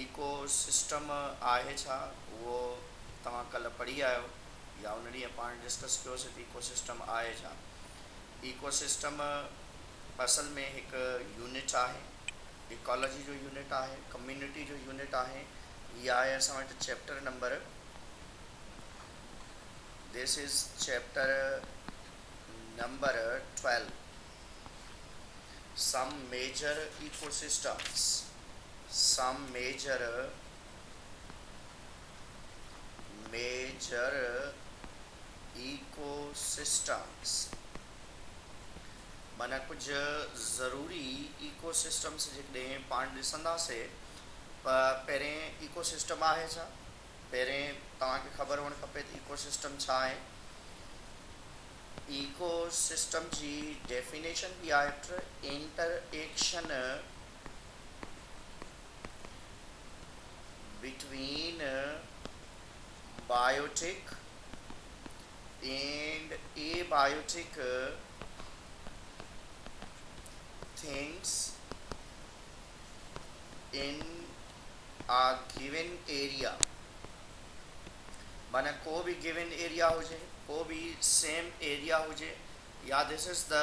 Ecosystem आहे छा उहो तव्हां कल्ह पढ़ी आहियो या उन ॾींहुं पाण डिस्कस कयोसीं त इकोसिस्टम आहे छा। इकोसिस्टम असल में हिकु यूनिट आहे, इकोलॉजी जो यूनिट आहे, कम्युनिटी जो यूनिट आहे। इहा आहे असां वटि chapter number, this is chapter number 12, some major ecosystems, some major ecosystems माना कुछ ज़रूरी इकोसिस्टम्स जॾहिं पाण ॾिसंदासीं पहिरें इकोसिस्टम आहे छा, पहिरें तव्हांखे ख़बर हुअणु खपे त इकोसिस्टम छा आहे। इकोसिस्टम जी डेफिनेशन बि आहे interaction between biotic and abiotic things in a given area। माना को भी गिवन एरिया हुजे, को भी सेम एरिया हुजे, या this is the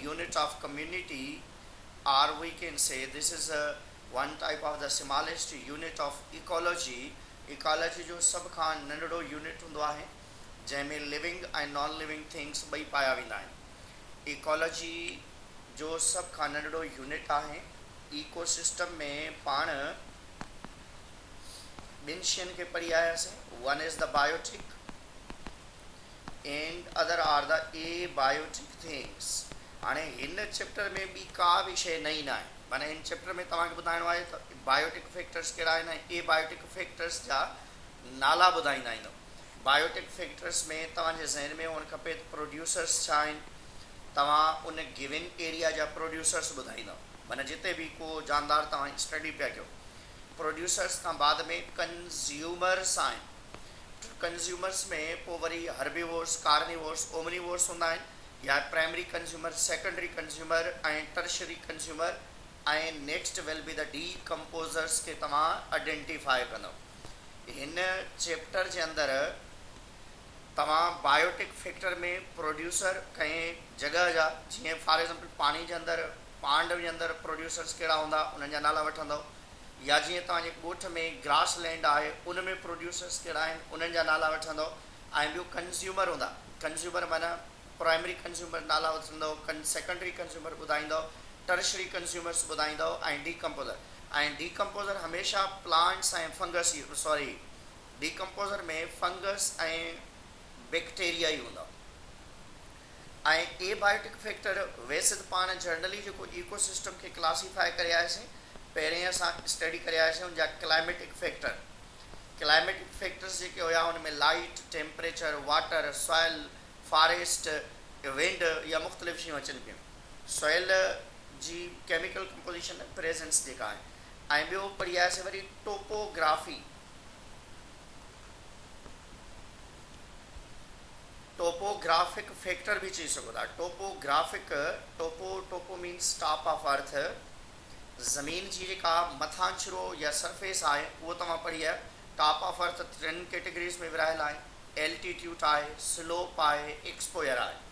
unit of community, or we can say this is one type of the smallest unit of ecology। Ecology जो सब खां नंढड़ो यूनिट हूंदो आहे जंहिंमें लिविंग ऐं नॉन लिविंग थिंग्स ॿई पाया वेंदा आहिनि। इकोलॉजी जो सब खां नंढड़ो यूनिट आहे। इकोसिस्टम में पाण ॿिनि शयुनि खे पढ़ी आयासीं, one is the biotic and other are the abiotic things. हाणे हिन चैप्टर में ॿी का बि शइ नई न आहे, माना हिन चैप्टर में तव्हांखे ॿुधाइणो आहे त बायोटिक फैक्टर्स कहिड़ा आहिनि ऐं एबायोटिक फैक्टर्स जा नाला ॿुधाईंदा आहियूं। बायोटिक फैक्टर्स में तव्हांजे ज़हन में हुअणु खपे त प्रोड्यूसर्स छा आहिनि, तव्हां उन गिवन एरिया जा प्रोड्यूसर्स ॿुधाईंदव, माना जिते भी को जानदार तव्हां स्टडी पिया कयो। प्रोड्यूसर्स खां बाद में कंज्यूमर्स आहिनि। कंज्यूमर्स में पोइ वरी हर्बीवोर्स, कार्निवोर्स, ओमनीवोर्स हूंदा आहिनि, या प्राइमरी कंज्यूमर, सेकेंडरी कंज्यूमर ऐं टर्शरी कंज्यूमर, ऐं नेक्स्ट विल बी द डीकम्पोज़र्स खे तव्हां आइडेंटिफाई कंदव। हिन चैप्टर जे अंदरि तव्हां बायोटिक फैक्टर में प्रोड्यूसर कंहिं जगह जा, जीअं फॉर एग्जाम्पल पानी जे अंदरि, पांड जे अंदरि प्रोड्यूसर्स कहिड़ा हूंदा उन्हनि जा नाला वठंदव, या जीअं तव्हांजे ॻोठ में ग्रास लैंड आहे उन में प्रोड्यूसर्स कहिड़ा आहिनि उन्हनि जा नाला वठंदव। ऐं ॿियो कंज्यूमर हूंदा, कंज्यूमर माना प्राइमरी कंज्यूमर नाला वठंदव, सेकेंडरी कंज्यूमर ॿुधाईंदव, टर्शरी कंज्यूमर्स ॿुधाईंदव, ऐं डीकम्पोज़र। ऐं डीकम्पोज़र हमेशह प्लांट्स ऐं फंगस, सॉरी डीकम्पोज़र में फंगस ऐं बैक्टीरिया ही हूंदा। ऐं एबायोटिक फैक्टर वैसे त पाण जर्नली जेको इकोसिस्टम खे क्लासीफाई करे आयासीं, पहिरें असां स्टडी करे आयासीं उनजा क्लाइमेटिक फैक्टर। क्लाइमेटिक फैक्टर्स जेके हुया उनमें light, temperature, water, soil, forest, wind, या मुख़्तलिफ़ शयूं अचनि पियूं। सॉइल जी केमिकल कंपोजिशन प्रेजेंस जेका आहे, ऐं ॿियो पढ़ी आयासीं वरी टोपोग्राफी। टोपोग्राफिक फैक्टर भी चई सघो था। Topographic, topo means top of earth, ज़मीन जी जेका मथांछरो या सरफेस आहे उहो तव्हां पढ़ी आहे। टॉप ऑफ अर्थ 3 कैटेगरीज़ में विरहायल आहे, एल्टीट्यूड आहे, स्लोप आहे, एक्सपोयर आहे।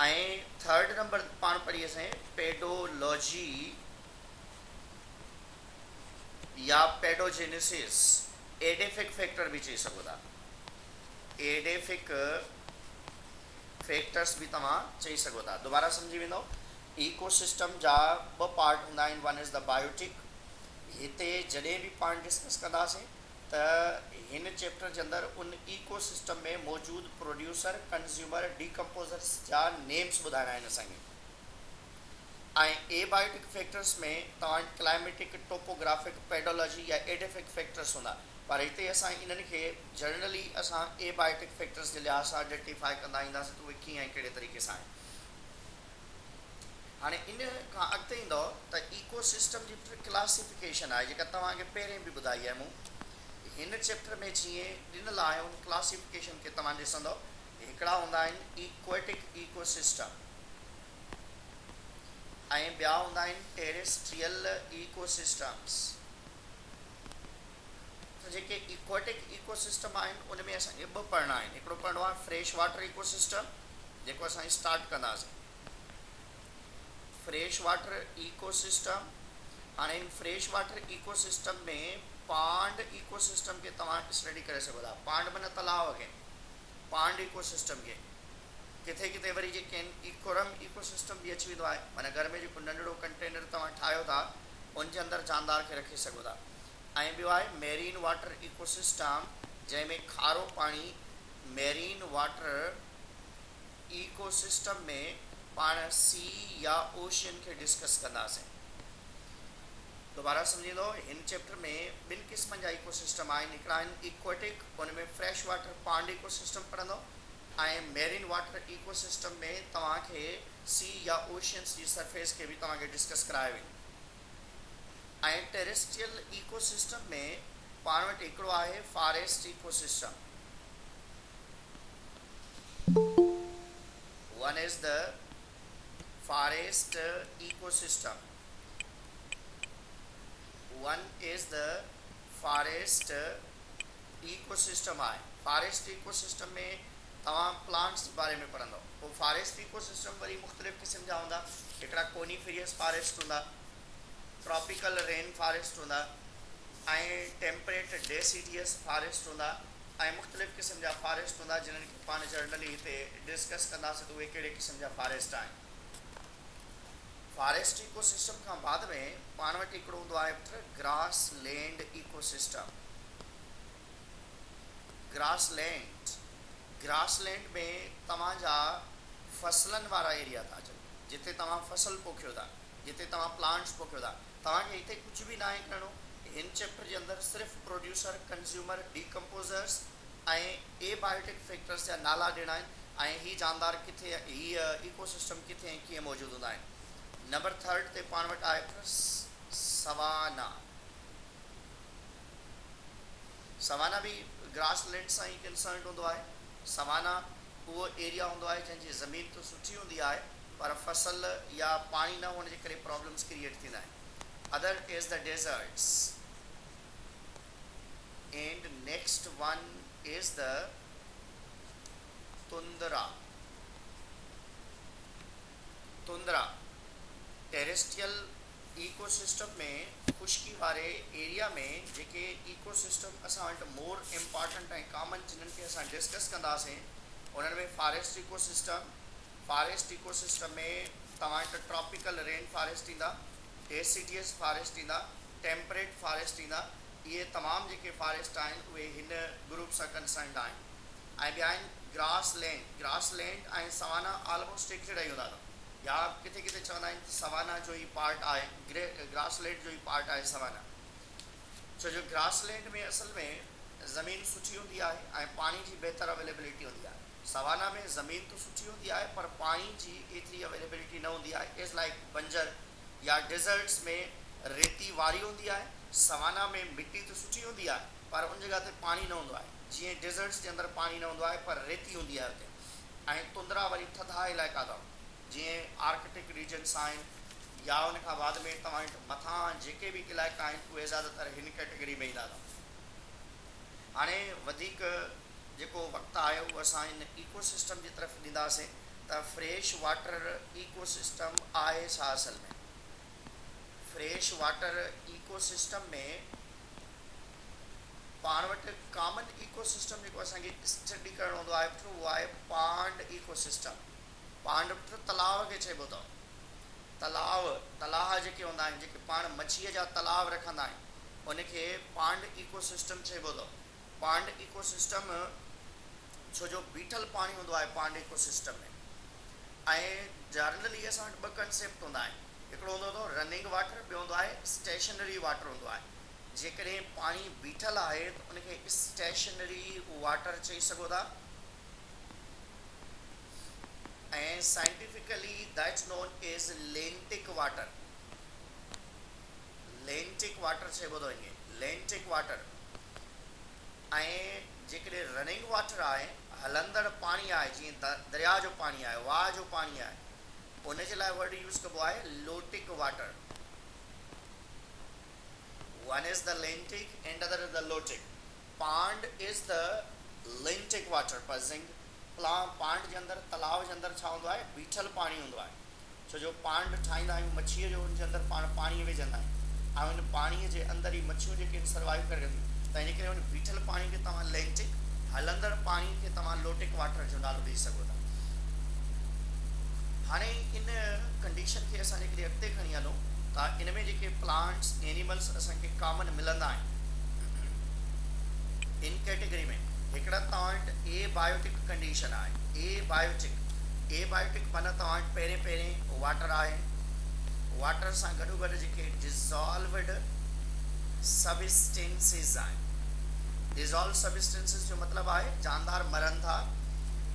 ऐं थर्ड नंबर पाण पढ़ीसीं पेडोलॉजी या पेडोजेनेसिस। एडेफिक फैक्टर भी चई सघो था, एडेफिक फैक्टर्स भी तव्हां चई सघो था। दोबारा सम्झी वेंदो, इकोसिस्टम जा ॿ पार्ट हूंदा आहिनि, वन इज़ द बायोटिक। हिते जॾहिं बि पाण डिस्कस कंदासीं त हिन चैप्टर जे अंदरि उन इकोसिस्टम में मौजूदु प्रोड्यूसर, कंज्यूमर, डीकम्पोज़र्स जा नेम्स ॿुधाइणा आहिनि असांखे। ऐं एबायोटिक फैक्टर्स में तव्हां क्लाइमेटिक, टोपोग्राफिक, पेडोलॉजी या एडेफिक फैक्टर्स हूंदा, पर हिते असां इन्हनि खे जनरली असां एबायोटिक फैक्टर्स जे लिहाज़ सां आइडेंटिफाई कंदा ईंदासीं त उहे कीअं ऐं कहिड़े तरीक़े सां आहिनि। हाणे इन खां अॻिते ईंदो त इकोसिस्टम जी क्लासिफिकेशन आहे जेका तव्हांखे पहिरें बि ॿुधाई आहे मूं। हिन चैप्टर में जीअं ॾिनल आहे उन क्लासिफिकेशन खे तव्हां ॾिसंदव। हिकिड़ा हूंदा आहिनि इक्वेटिक इकोसिस्टम ऐं ॿिया हूंदा आहिनि टेरेस्ट्रियल इकोसिस्टम्स। त जेके इक्वेटिक इकोसिस्टम आहिनि उन में असांखे ॿ पढ़ना आहिनि। हिकिड़ो पढ़णो आहे फ्रेश वाटर इकोसिस्टम, जेको असां स्टार्ट कंदासीं। फ्रेश वाटर इकोसिस्टम, हाणे इन फ्रेश वाटर इकोसिस्टम में पांड इकोसिस्टम खे तव्हां स्टडी करे सघो था। पांड माना तलाव खे, पांड इकोसिस्टम खे। किथे किथे वरी जेके आहिनि इकोरम इकोसिस्टम बि अची वेंदो आहे, माना घर में जेको नंढड़ो कंटेनर तव्हां ठाहियो था उनजे अंदरि जानदार खे रखी सघो था। ऐं ॿियो आहे मेरीन वाटर इकोसिस्टम, जंहिंमें खारो पाणी। मेरीन वाटर इकोसिस्टम में पाण सी या ओशियन खे डिस्कस कंदासीं। दोबारा सम्झींदो, हिन चैप्टर में ॿिनि क़िस्मनि जा इकोसिस्टम आहिनि। हिकिड़ा आहिनि इक्वेटिक, उन में फ्रेश वाटर पांड इकोसिस्टम पढ़ंदो, ऐं मेरीन वाटर इकोसिस्टम में तव्हांखे सी या ओशियन्स जी सरफेस खे बि तव्हांखे डिस्कस करायो वेंदो। ऐं टेरेस्ट्रियल इकोसिस्टम में पाण वटि हिकिड़ो आहे forest ecosystem. One is the forest ecosystem, one is the forest ecosystem आहे। फॉरेस्ट इकोसिस्टम में तव्हां प्लांट्स जे बारे में पढ़ंदो। पोइ फॉरेस्ट इकोसिस्टम वरी मुख़्तलिफ़ क़िस्म जा हूंदा। हिकिड़ा कोनीफेरियस फॉरेस्ट हूंदा, ट्रॉपिकल रेन फॉरेस्ट हूंदा, ऐं टेम्परेट डेसिडियस फॉरेस्ट हूंदा, ऐं मुख़्तलिफ़ क़िस्म जा फॉरेस्ट हूंदा जिन्हनि खे पाण जनरली हिते डिस्कस कंदासीं त उहे कहिड़े क़िस्म जा फॉरेस्ट आहिनि। फॉरेस्ट इकोसिस्टम खां बाद में पाण वटि हिकिड़ो हूंदो आहे grass land ecosystem. Grass land, grass land में तव्हांजा फसलनि वारा एरिया था अचनि, जिते तव्हां फसल पोखियो था, जिते तव्हां प्लांट्स पोखियो था। तव्हांखे हिते कुझु बि न आहे करिणो। हिन चैप्टर जे अंदरि सिर्फ़ु प्रोड्यूसर, कंज्यूमर, डीकम्पोज़र्स ऐं ए बायोटिक फैक्टर्स जा नाला ॾियणा आहिनि ऐं ही जानदार किथे, हीअ इकोसिस्टम किथे ऐं कीअं मौजूदु हूंदा आहिनि। नंबर 3 ते पाण वटि आहे सवाना। सवाना बि ग्रास लैंड सां ई कंसर्न हूंदो आहे। सवाना उहो एरिया हूंदो आहे जंहिंजी ज़मीन तो सुठी हूंदी आहे पर फसल या पाणी न हुअण जे करे प्रॉब्लम्स क्रिएट थींदा आहिनि। Other is the deserts and next one is the tundra. Tundra terrestrial ecosystem में खुश्की वारे एरिया में जेके इकोसिस्टम असां वटि मोर इम्पॉर्टेंट ऐं कॉमन जिन्हनि खे असां डिस्कस कंदासीं उन्हनि में फॉरेस्ट इकोसिस्टम। फॉरेस्ट इकोसिस्टम में तव्हां वटि ट्रॉपिकल रेन फॉरेस्ट ईंदा, डेसिडियस फॉरेस्ट ईंदा, टेम्परेट फॉरेस्ट ईंदा। इहे तमामु जेके फॉरेस्ट आहिनि उहे हिन ग्रुप सां कंसर्न्ड आहिनि। ऐं ॿिया आहिनि ग्रास लैंड। ग्रास लैंड ऐं सवाना ऑलमोस्ट एक जहिड़ा ई हूंदा अथव, या किथे किथे चवंदा आहिनि सवाना जो ई पार्ट आहे, ग्रास लैंड जो ई पार्ट आहे सवाना। छो जो ग्रास लैंड में असल में ज़मीन सुठी हूंदी आहे ऐं पाणी जी बहितर अवेलेबिलिटी हूंदी आहे। सवाना में ज़मीन तो सुठी हूंदी आहे पर पाणी जी एतिरी अवेलेबिलिटी न हूंदी आहे। इज़ लाइक बंजर या डेज़र्ट्स में रेती वारी हूंदी आहे, सवाना में मिट्टी तो सुठी हूंदी आहे पर उन जॻह ते पाणी न हूंदो आहे। जीअं डेज़र्ट्स जे अंदरि पाणी न हूंदो आहे पर रेती हूंदी आहे हुते। ऐं तुंद्रा वरी थधा इलाइक़ा अथव, जीअं आर्कटिक रीजन्स आहिनि या उन खां बाद में तव्हां वटि मथां जेके बि इलाइक़ा आहिनि उहे ज़्यादातर हिन कैटेगरी में ईंदा अथव। हाणे वधीक जेको वक़्तु आहे उहो असां हिन इकोसिस्टम जी तरफ़ ॾींदासीं त फ्रेश वाटर इकोसिस्टम आहे छा असल में। फ्रेश वाटर इकोसिस्टम में पाण वटि कॉमन इकोसिस्टम जेको असांखे स्टडी करणो हूंदो आहे उहो आहे पांड इकोसिस्टम। पांड तलाव खे चइबो अथव। तलाव जेके हूंदा आहिनि, जेके पाण मच्छीअ जा तलाव रखंदा आहिनि उनखे पांड इकोसिस्टम चइबो अथव। पांड इकोसिस्टम छो जो बीठल पाणी हूंदो आहे पांड इकोसिस्टम में। ऐं जनरली असां वटि ॿ कंसेप्ट हूंदा आहिनि, हिकिड़ो हूंदो अथव रनिंग वाटर, ॿियो हूंदो आहे स्टेशनरी वाटर हूंदो आहे। जेकॾहिं पाणी बीठल आहे त उनखे स्टेशनरी वाटर चई सघो था ऐं scientifically that's known as lentic water. Lentic water चइबो अथव इएं, लेंटिक वाटर। ऐं जेकॾहिं रनिंग वाटर आहे, हलंदड़ पाणी आहे, जीअं दरिया जो पाणी आहे, वाह जो पाणी आहे, उनजे लाइ वर्ड यूज़ कबो आहे lotic water. One is the lentic and other is the lotic. Pond is the lentic water पज़िंग पांड जे अंदरि तलाव जे अंदरि छा हूंदो आहे बीठल पाणी हूंदो आहे छो जो पांड ठाहींदा आहियूं मच्छीअ जो हुनजे अंदरि पाण पाणी विझंदा आहियूं ऐं हुन पाणीअ जे अंदरि ई मच्छियूं जेके सर्वाइव करे रहियूं त इन करे हुन बीठल पाणी खे तव्हां लिंटिक हलंदड़ पाणी खे तव्हां लोटिक वाटर जो नालो ॾेई सघो था। हाणे इन कंडीशन खे असां जेकॾहिं अॻिते खणी हलूं त इन में जेके प्लांट्स एनिमल्स असांखे कॉमन मिलंदा आहिनि इन कैटेगरी में हिकिड़ा तव्हां वटि ए बायोटिक कंडीशन आहे ए बायोटिक माना तव्हां वटि पहिरें वाटर आहे वाटर सां गॾोगॾु जेके डिज़ोल्वड सबस्टेंसिस आहिनि डिज़ोल्व सबस्टेंसिस जो मतिलबु आहे जानदार मरनि था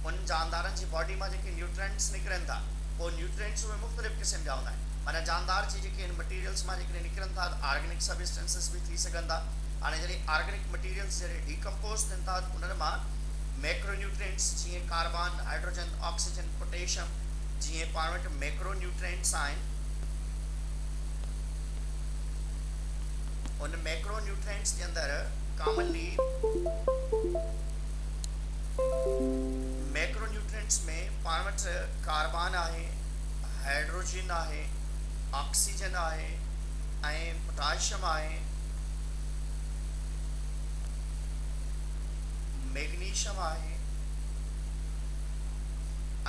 उन जानदारनि जी बॉडी मां जेके न्यूट्रेंट्स निकिरनि था पोइ न्यूट्रेंट्स उहे मुख़्तलिफ़ क़िस्म जा हूंदा आहिनि माना जानदार जी जेके मटीरियल्स मां जेके निकिरनि था ऑर्गेनिक सबस्टेंसिस बि थी सघनि था। हाणे जॾहिं ऑर्गेनिक मटीरियल्स जॾहिं डिकम्पोज थियनि था उन्हनि मां मैक्रोन्यूट्रेंट्स जीअं कार्बन हाइड्रोजन ऑक्सीजन पोटेशियम जीअं पाण वटि मैक्रोन्यूट्रेंट्स आहिनि उन मैक्रोन्यूट्रेंट्स जे अंदरि कॉमनली मैक्रोन्यूट्रेंट्स में पाण वटि कार्बन आहे हाइड्रोजन आहे ऑक्सीजन आहे ऐं पोटाशियम आहे मैग्नीशियम आहे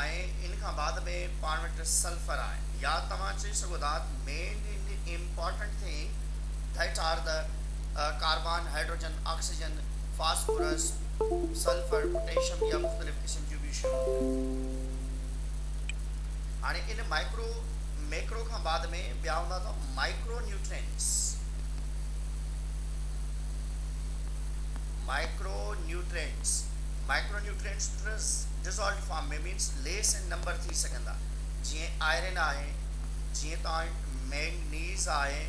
ऐं इन खां बाद में पाण वटि सल्फर आहे या तव्हां चई सघो था main important thing that are the carbon hydrogen oxygen phosphorus sulphur potassium या मुख़्तलिफ़ क़िस्म जूं बि शयूं। हाणे इन मैक्रो खां बाद में ॿिया हूंदा अथव माइक्रोन्यूट्रेंट्स डिज़ोल्व फॉर्म में मीन्स लेस इन नंबर थी सघंदा जीअं आयरन आहे जीअं तव्हां वटि मैंगनीज़ आहे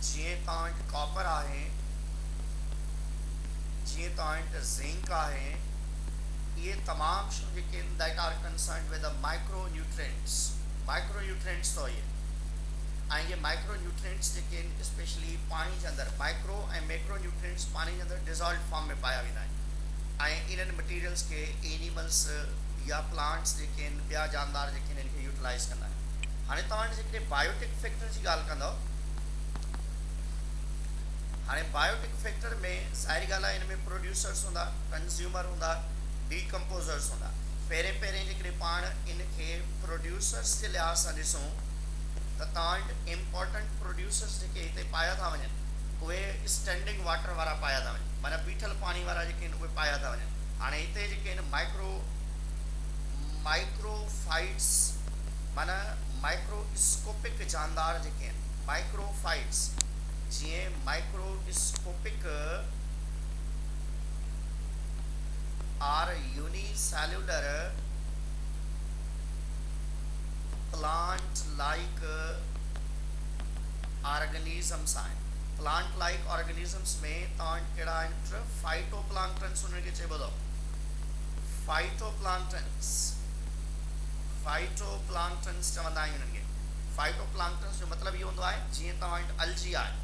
जीअं तव्हां वटि कॉपर आहे जीअं तव्हां वटि ज़िंक आहे इहे तमामु शयूं जेके आहिनि that are concern with the micronutrients तो इहे ऐं इहे माइक्रोन्यूट्रेंट्स जेके आहिनि स्पेशली पाणी जे अंदरि माइक्रो ऐं मैक्रोन्यूट्रेंट्स पाणी जे अंदरि डिज़ोल्व फॉर्म में पाया वेंदा आहिनि ऐं इन्हनि मटीरियल्स खे एनिमल्स या प्लांट्स जेके आहिनि ॿिया जानदार जेके आहिनि इन्हनि खे यूटिलाइज़ कंदा आहिनि। हाणे तव्हां जेकॾहिं बायोटिक फैक्टर जी ॻाल्हि कंदव हाणे बायोटिक फैक्टर में ज़ाहिरी ॻाल्हि आहे हिन में प्रोड्यूसर्स हूंदा कंज्यूमर हूंदा डीकम्पोज़र्स हूंदा पहिरें जेकॾहिं पाण इन खे प्रोड्यूसर्स जे लिहाज़ सां ॾिसूं त तव्हां वटि इम्पॉर्टेंट प्रोड्यूसर्स जेके हिते पाया था वञनि उहे स्टैंडिंग वाटर वारा पाया था वञनि माना बीठल पाणी वारा जेके आहिनि उहे पाया था वञनि। हाणे हिते जेके आहिनि माइक्रोफाइट्स माना माइक्रोस्कोपिक जानदार जेके आहिनि माइक्रोफाइट्स जीअं microscopic are unicellular plant like organisms आहिनि प्लांट लाइक ऑर्गेनिजम्स में तव्हां वटि कहिड़ा आहिनि फाइटोप्लांक्टन्स उनखे चइबो अथव फाइटोप्लांक्टन्स चवंदा आहियूं उन्हनि खे। फाइटोप्लांक्टन्स जो मतिलबु इहो हूंदो आहे जीअं तव्हां वटि अलजी आहे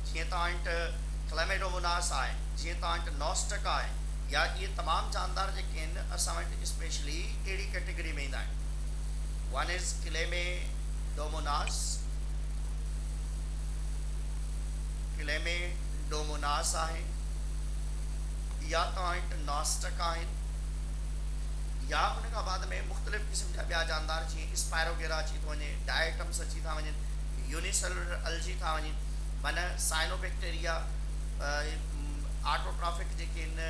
जीअं तव्हां वटि क्लेमेडोमोनास आहे जीअं तव्हां वटि नॉस्टक आहे या इहे तमामु जानदार जेके आहिनि असां वटि स्पेशली कहिड़ी कैटेगरी में ईंदा आहिनि वन इज़ क्लेमेडोमोनास आहे या तव्हां वटि नॉस्टक आहिनि या उन खां बाद में मुख़्तलिफ़ क़िस्म जा ॿिया जानदार जीअं स्पायरोगेरा अची थो वञे डायटम्स अची था वञनि यूनिसेलुलर अलजी था वञनि माना साइनोबैक्टीरिया ऑटोट्रॉफिक जेके आहिनि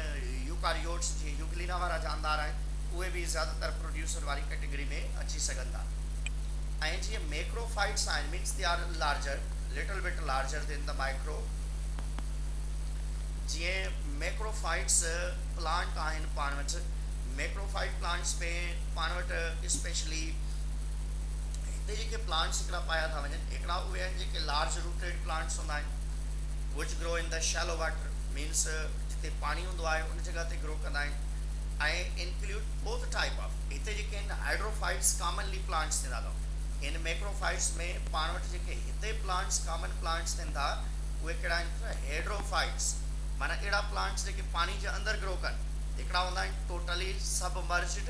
यूकारियोट्स जीअं यूग्लिना वारा जानदार आहिनि उहे बि ज़्यादातर प्रोड्यूसर वारी कैटेगरी में अची सघनि था। ऐं जीअं मैक्रोफाइट्स आहिनि means they are larger little bit larger than the micro जीअं मैक्रोफाइट्स प्लांट आहिनि पाण वटि मैक्रोफाइट प्लांट्स में पाण वटि स्पेशली हिते जेके प्लांट्स हिकिड़ा पाया था वञनि हिकिड़ा उहे आहिनि जेके लार्ज रूटेड प्लांट्स हूंदा आहिनि which grow in the shallow water means जिते पाणी हूंदो आहे उन जॻह ते ग्रो कंदा आहिनि ऐं इंक्लूड बोथ टाइप ऑफ हिते जेके आहिनि हाइड्रोफाइट्स कॉमनली प्लांट्स थींदा अथव इन मैक्रोफाइट्स में पाण वटि जेके हिते प्लांट्स कॉमन प्लांट्स थियनि था उहे कहिड़ा आहिनि हेड्रोफाइट्स, माना अहिड़ा प्लांट्स जेके पानी जे अंदरि ग्रो कनि। हिकिड़ा हूंदा आहिनि टोटली सबमर्जिड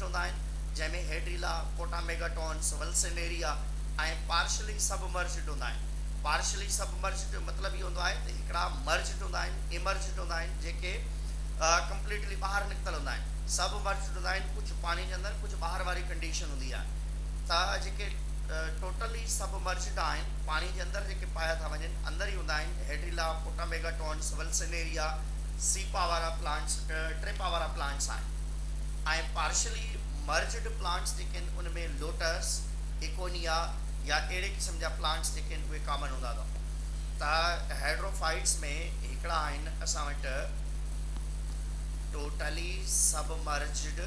हूंदा आहिनि, जंहिंमें हेड्रिला, पोटामेगाटॉन्स, वल्सेनेरिया ऐं पार्शली सबमर्जिड हूंदा आहिनि। पार्शली सबमर्जिड जो मतिलबु इहो हूंदो आहे त हिकिड़ा मर्जिड हूंदा आहिनि, इमर्जिड हूंदा आहिनि, जेके कंप्लीटली ॿाहिरि निकितल हूंदा आहिनि। सबमर्जिड हूंदा आहिनि, कुझु पानी जे अंदरि कुझु ॿाहिरि वारी कंडीशन हूंदी आहे। त जेके टोटली सबमर्जिड आहिनि, पानी जे अंदरि जेके पाया था वञनि, अंदरि ई हूंदा आहिनि हेड्रिला, पोटामेगाटॉन्स, वल्सेनेरिया, सीपा वारा प्लांट्स, ट्रेपा वारा प्लांट्स आहिनि। ऐं पार्शली मर्जिड प्लांट्स जेके आहिनि उनमें लोटस, इकोनिया या अहिड़े क़िस्म जा प्लांट्स जेके आहिनि उहे कॉमन हूंदा अथव। त हेड्रोफाइट्स में हिकिड़ा आहिनि असां वटि टोटली सबमर्जिड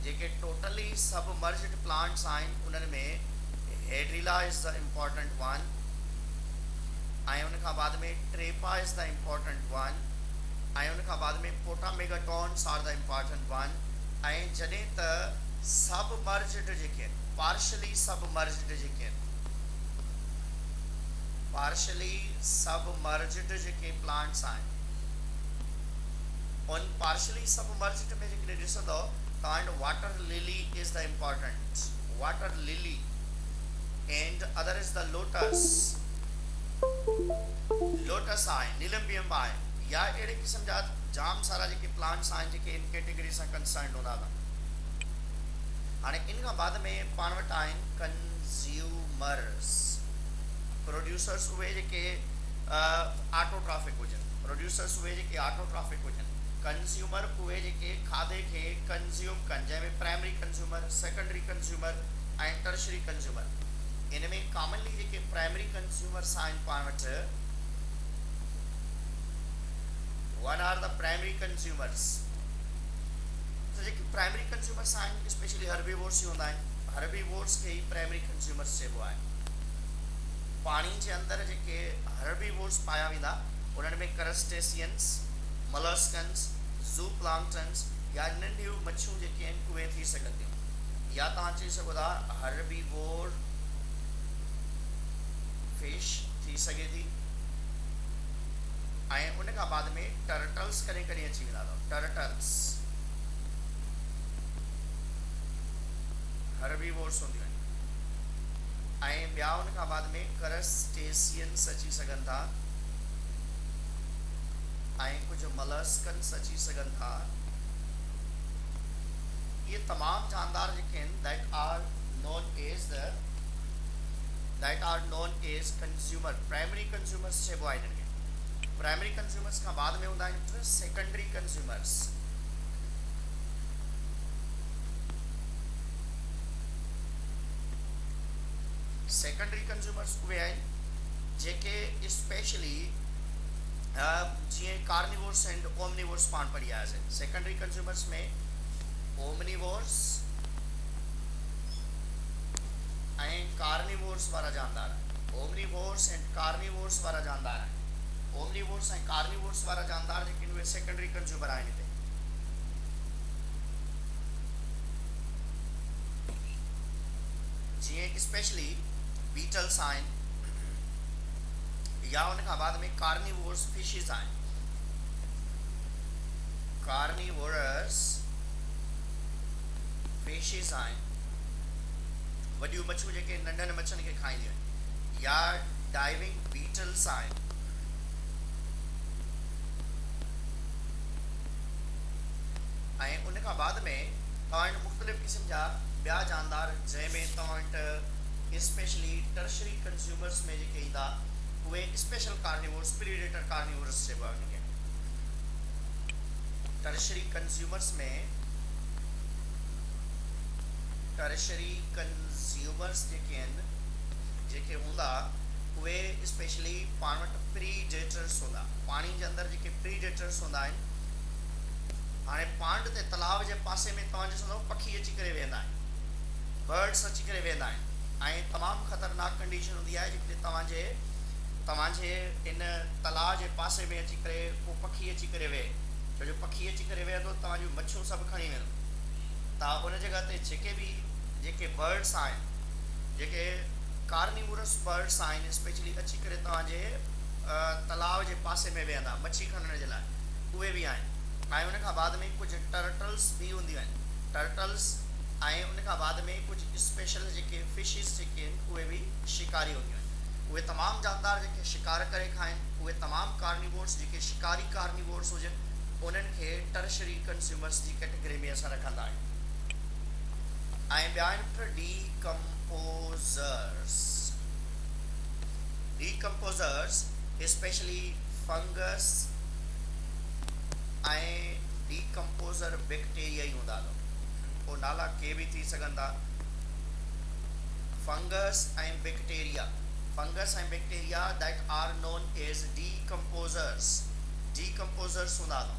जेके टोटली सबमर्जिड प्लांट्स आहिनि उन्हनि में हेड्रिला इज़ द इम्पॉर्टेंट वन, ऐं उन खां बाद में ट्रेपा इज़ द इम्पॉर्टेंट वन, ऐं उन खां बाद में पोटामेगाटॉन्स आर द इम्पॉर्टेंट वन। ऐं जॾहिं त सबमर्जिड जेके आहिनि, पार्शली सबमर्जिड जेके आहिनि, पार्शली सबमर्जिड जेके प्लांट्स आहिनि, उन पार्शली सबमर्जिड में जेकॾहिं ॾिसंदव तव्हां water lily is the important, water lily, and other is the lotus आहे, नीलम्बियम आहे, या अहिड़े क़िस्म जा जाम सारा जेके प्लांट्स आहिनि जेके इन कैटेगरी सां कंसर्न हूंदा था। हाणे इन खां बाद में पाण वटि आहिनि कंज्यूमर्स, प्रोड्यूसर्स उहे जेके ऑटोट्रॉफिक हुजनि, प्रोड्यूसर्स उहे जेके ऑटोट्रॉफिक हुजनि, कंज्यूमर उहे जेके खाधे खे कंज्यूम कनि, जंहिंमें प्राइमरी कंज्यूमर, सेकेंडरी कंज्यूमर ऐं टर्शरी कंज्यूमर। इन में कॉमनली जेके प्राइमरी कंज्यूमर्स आहिनि पाण वटि, one are the primary consumers. तो जेके प्राइमरी कंज्यूमर्स आहिनि स्पेशली हर्बीवोर्स ही हूंदा आहिनि, हर्बीवोर्स खे ही प्राइमरी कंज्यूमर्स चइबो आहे। पानी जे अंदरि जेके हर्बीवोर्स पाया वेंदा उन्हनि में करस्टेशियंस, मलस्कन्स, ज़ूप्लांक्टन्स या नंढियूं मच्छियूं जेके आहिनि उहे थी सघनि थियूं, या तव्हां चई सघो था हर्बीवोर फिश थी सघे थी। ऐं उन खां बाद में टर्टल्स कॾहिं कॾहिं अची वेंदा अथव, टर्टल्स हर्बीवोर्स हूंदियूं आहिनि। ऐं ॿिया उन खां बाद में करस्टेशियंस अची सघनि था, ऐं कुझु मलस्कन्स अची सघनि था। ये तमाम जानदार जेके आहिनि that are known as consumer, primary consumers चइबो आहे इन्हनि खे। प्राइमरी कंज्यूमर्स खां बाद में हूंदा आहिनि सेकेंडरी कंज्यूमर्स। सेकेंडरी कंज्यूमर्स उहे आहिनि जेके स्पेशली जीअं कार्निवोर्स एंड ओमनिवोर्स पाण पढ़ी आयासीं। सेकेंडरी कंज्यूमर्स में ओमनिवोर्स ऐं कार्निवोर्स वारा जानदार आहिनि, ओमनिवोर्स एंड कार्निवोर्स वारा जानदार आहिनि। ओमनिवोर्स ऐं कार्निवोर्स वारा जानदार जेके उहे सेकेंडरी कंज्यूमर आहिनि हिते। जीअं स्पेशली बीटल्स आहिनि, या उन खां बाद में कार्निवोर्स फिशिस आहिनि। कार्निवोरस फिशिस आहिनि, वॾियूं मच्छियूं जेके नंढनि मच्छियुनि खे खाईंदियूं आहिनि, या डाइविंग बीटल्स आहिनि। ऐं उन खां बाद में तव्हां वटि मुख़्तलिफ़ क़िस्म जा ॿिया जानदार, जंहिंमें तव्हां वटि स्पेशली टर्शरी कंज्यूमर्स में जेके ईंदा उहे स्पेशल कार्निवोर्स, प्रीडेटर कार्निवोर्स चइबो आहे उनखे। टर्शरी कंज्यूमर्स में टर्शरी कंज्यूमर्स जेके आहिनि जेके हूंदा उहे स्पेशली पाण वटि प्रीडेटर्स हूंदा, पाणी जे अंदरि जेके प्रीडेटर्स हूंदा आहिनि। हाणे पांड ते तलाव जे पासे में तव्हां ॾिसंदव पखी अची करे वेहंदा आहिनि, बर्ड्स अची करे वेहंदा आहिनि, ऐं तमामु ख़तरनाक कंडीशन हूंदी आहे जेकॾहिं तव्हांजे इन तलाव जे पासे में अची करे को पखी अची करे वेहे, छो जो पखी अची करे वेहंदो तव्हां जूं मच्छियूं सभु खणी वेंदो। तव्हां उन जॻह ते जेके बि जेके बर्ड्स आहिनि, जेके कार्निवोरस बर्ड्स आहिनि, स्पेशली अची करे तव्हांजे तलाव जे पासे में वेहंदा मच्छी खणण जे लाइ, उहे बि आहिनि। ऐं उन खां बाद में कुझु टर्टल्स बि हूंदियूं आहिनि, टर्टल्स। ऐं उन खां बाद में कुझु स्पेशल जेके फिशिस जेके आहिनि उहे बि शिकारी हूंदियूं आहिनि। उहे तमामु जानदार जेके शिकार करे खाइनि, उहे तमामु कार्निवोर्स जेके शिकारी कार्निवोर्स हुजनि, उन्हनि खे टर्शरी कंज्यूमर्स जी कैटेगरी में असां रखंदा आहियूं। ऐं ॿिया आहिनि डीकम्पोज़र्स। डीकम्पोज़र्स स्पेशली फंगस ऐं डीकम्पोज़र बैक्टीरिया ई हूंदा अथव। पोइ नाला के बि थी सघनि था, फंगस ऐं बैक्टीरिया। फंगस ऐं bacteria that are known as decomposers. Decomposers हूंदा अथव।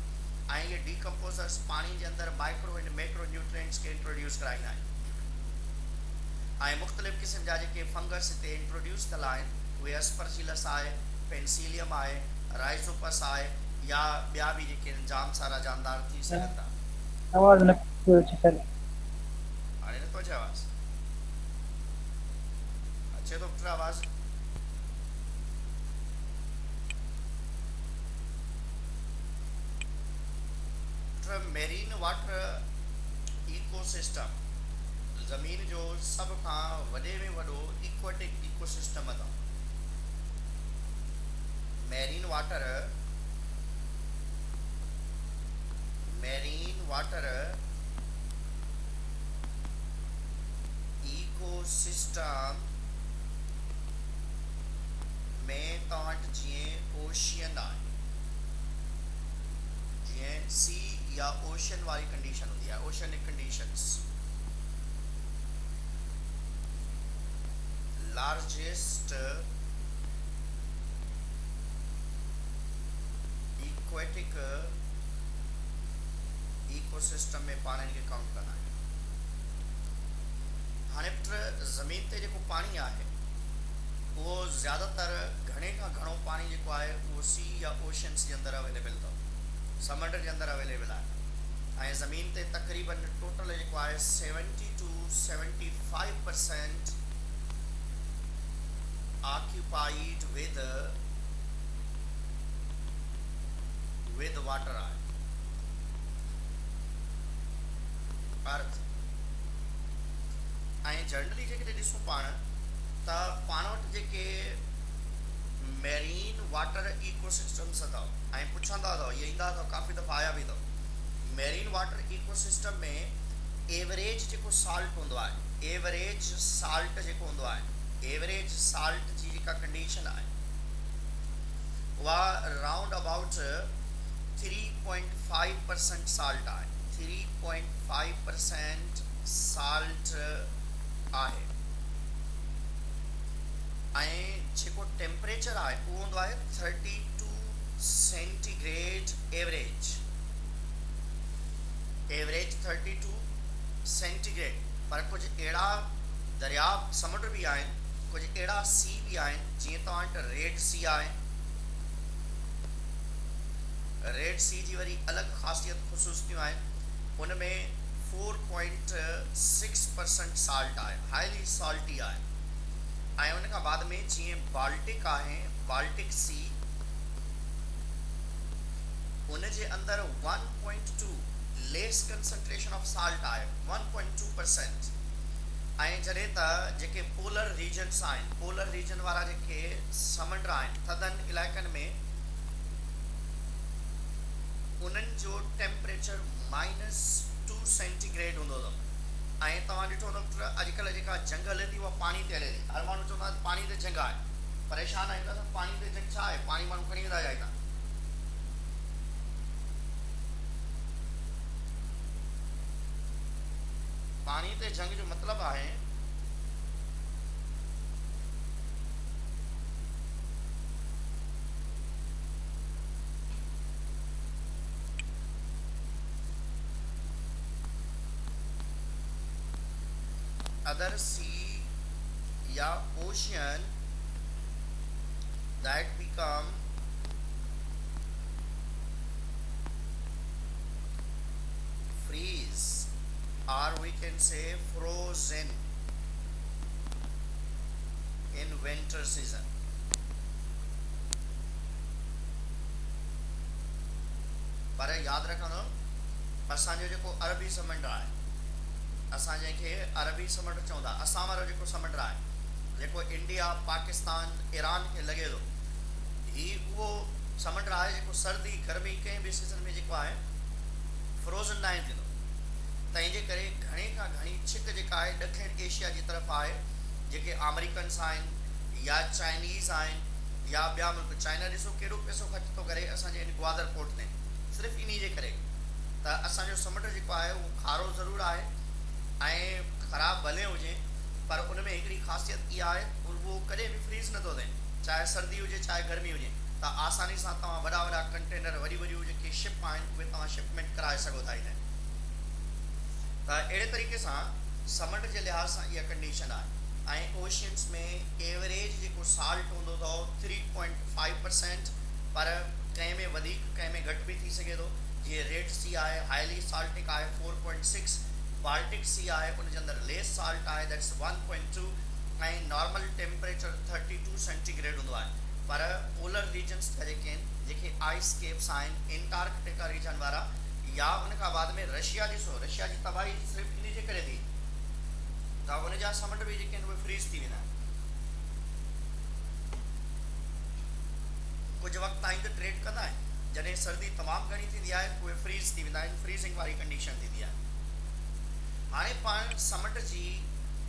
ऐं इहे डीकम्पोज़र्स पाणी जे अंदरि माइक्रो एंड मैक्रो न्यूट्रिएंट्स खे इंट्रोड्यूस कराईंदा आहिनि। ऐं मुख़्तलिफ़ क़िस्म जा जेके फंगस हिते इंट्रोड्यूस थियल आहिनि उहे अस्परजिलस आहे, पेंसिलियम आहे, राइज़ोपस आहे, या ॿिया बि जेके जाम सारा जानदार थी सघनि था। आवाज़ न पियो अचे सर। हाणे नथो अचे आवाज़? अचे थो पुटु आवाज़? मेरीन वाटर इकोसिस्टम ज़मीन जो सभ खां वॾे में वॾो इक्वेटिक इकोसिस्टम अथव। मेरीन वाटर इकोसिस्टम में तव्हां वटि जीअं ओशियन आहे, जीअं सी या ओशन वारी कंडीशन हूंदी आहे, oceanic conditions. Largest aquatic ecosystem में पाण खे काउंट कंदा आहियूं। हाणे पुट ज़मीन ते जेको पाणी आहे उहो ज़्यादातर घणे खां घणो पाणी जेको आहे उहो सी या ओशन्स जे अंदरि अवेलेबल अथव, समुंड जे अंदरि अवेलेबल आहे। ऐं ज़मीन ते तक़रीबन टोटल जेको आहे 70 to 75% occupied with water आहे, अर्थ। ऐं जनरली जेकॾहिं ॾिसूं पाण त पाण वटि जेके मेरीन वाटर इकोसिस्टम्स अथव, ऐं पुछंदा अथव, इहे ईंदा अथव, काफ़ी दफ़ा आया बि अथव। मेरीन वाटर इकोसिस्टम में एवरेज जेको साल्ट हूंदो आहे, एवरेज साल्ट जेको हूंदो आहे, एवरेज साल्ट जी जेका कंडीशन आहे उहा राउंड अबाउट 3.5% साल्ट आहे, 3.5% साल्ट आहे। ऐं जेको टेम्परेचर आहे उहो हूंदो आहे 32 सेंटीग्रेड एवरेज, 32 सेंटीग्रेड। पर कुझु अहिड़ा दरिया समुंड बि आहिनि, कुझु अहिड़ा सी बि आहिनि, जीअं तव्हां वटि रेड सी आहे। रेड सी जी वरी अलॻि ख़ासियत ख़ुशूसियूं आहिनि, उन में 4.6% साल्ट आहे, हाईली सॉल्टी आहे। ऐं उन खां बाद में जीअं बाल्टिक आहे, बाल्टिक सी, उन जे अंदरि 1.2 लेस कंसंट्रेशन ऑफ साल्ट आहे, 1.2%। ऐं जॾहिं त जेके पोलर रीजन्स आहिनि, पोलर रीजन वारा जेके समुंड आहिनि थधनि इलाइक़नि में, उन्हनि जो टेम्परेचर -2 सेंटीग्रेड हूंदो अथव। ऐं तव्हां ॾिठो हूंदो अॼुकल्ह जेका जंग हले थी उहा पाणी ते हले थी। हर माण्हू चवंदा पाणी ते जंग आहे, परेशान आहियूं था, पाणी ते जंग छा आहे, पाणी माण्हू खणी वेंदा जाइंदा। पाणी ते जंग जो मतिलबु आहे other sea या ocean that become freeze or we can say frozen in winter season. पर याद रखना असांजो जेको अरबी समुंड आहे, असां जंहिंखे अरबी समुंड चवंदा, असां वारो जेको समुंड आहे, जेको इंडिया पाकिस्तान ईरान खे लॻे थो, ही उहो समुंड आहे जेको सर्दी गर्मी कंहिं बि सीज़न में जेको आहे फ्रोज़न न थींदो। तंहिंजे करे घणे खां घणी छिक जेका आहे ॾखिण एशिया जी तरफ़ आहे, जेके अमेरिकन्स आहिनि या चाइनीज़ आहिनि या ॿिया मुल्क। चाइना ॾिसो कहिड़ो पैसो ख़र्च थो करे असांजे इन ग्वादर पोर्ट ते, सिर्फ़ु इन जे करे त असांजो समुंड जेको आहे उहो खारो ज़रूरु आहे ऐं ख़राबु भले हुजे, पर उन में हिकिड़ी ख़ासियत इहा आहे उहो कॾहिं बि फ्रीज़ नथो थिए, चाहे सर्दी हुजे चाहे गर्मी हुजे। त आसानी सां तव्हां वॾा वॾा कंटेनर वॾी वॾियूं जेके शिप आहिनि उहे तव्हां शिपमेंट कराए सघो था हिन। त अहिड़े तरीक़े सां समुंड जे लिहाज़ सां इहा कंडीशन आहे। ऐं ओशियन्स में एवरेज जेको साल्ट हूंदो अथव 3.5%, पर कंहिं में वधीक कंहिं में घटि बि थी सघे थो। जीअं रेड सी आहे हाईली साल्टिक आहे 4.6, बाल्टिक सी आहे उन जे अंदरि लेस साल्ट आहे दैट्स 1.2, ऐं नॉर्मल टेम्परेचर 32 सेंटीग्रेड हूंदो आहे। पर पोलर रीजन्स जेके आहिनि, जेके आइस केप्स आहिनि एंटार्कटिका रीजन वारा, या उन खां बाद में रशिया ॾिसो, रशिया जी तबाही सिर्फ़ु इन जे करे थी त उन जा समुंड बि जेके आहिनि उहे फ्रीज़ थी वेंदा आहिनि। कुझु वक़्तु ताईं त ट्रेड कंदा आहिनि, जॾहिं सर्दी तमामु घणी थींदी आहे उहे फ्रीज़ थी वेंदा आहिनि, फ्रीज़िंग वारी कंडीशन थींदी आहे। हाणे पाण समुंड जी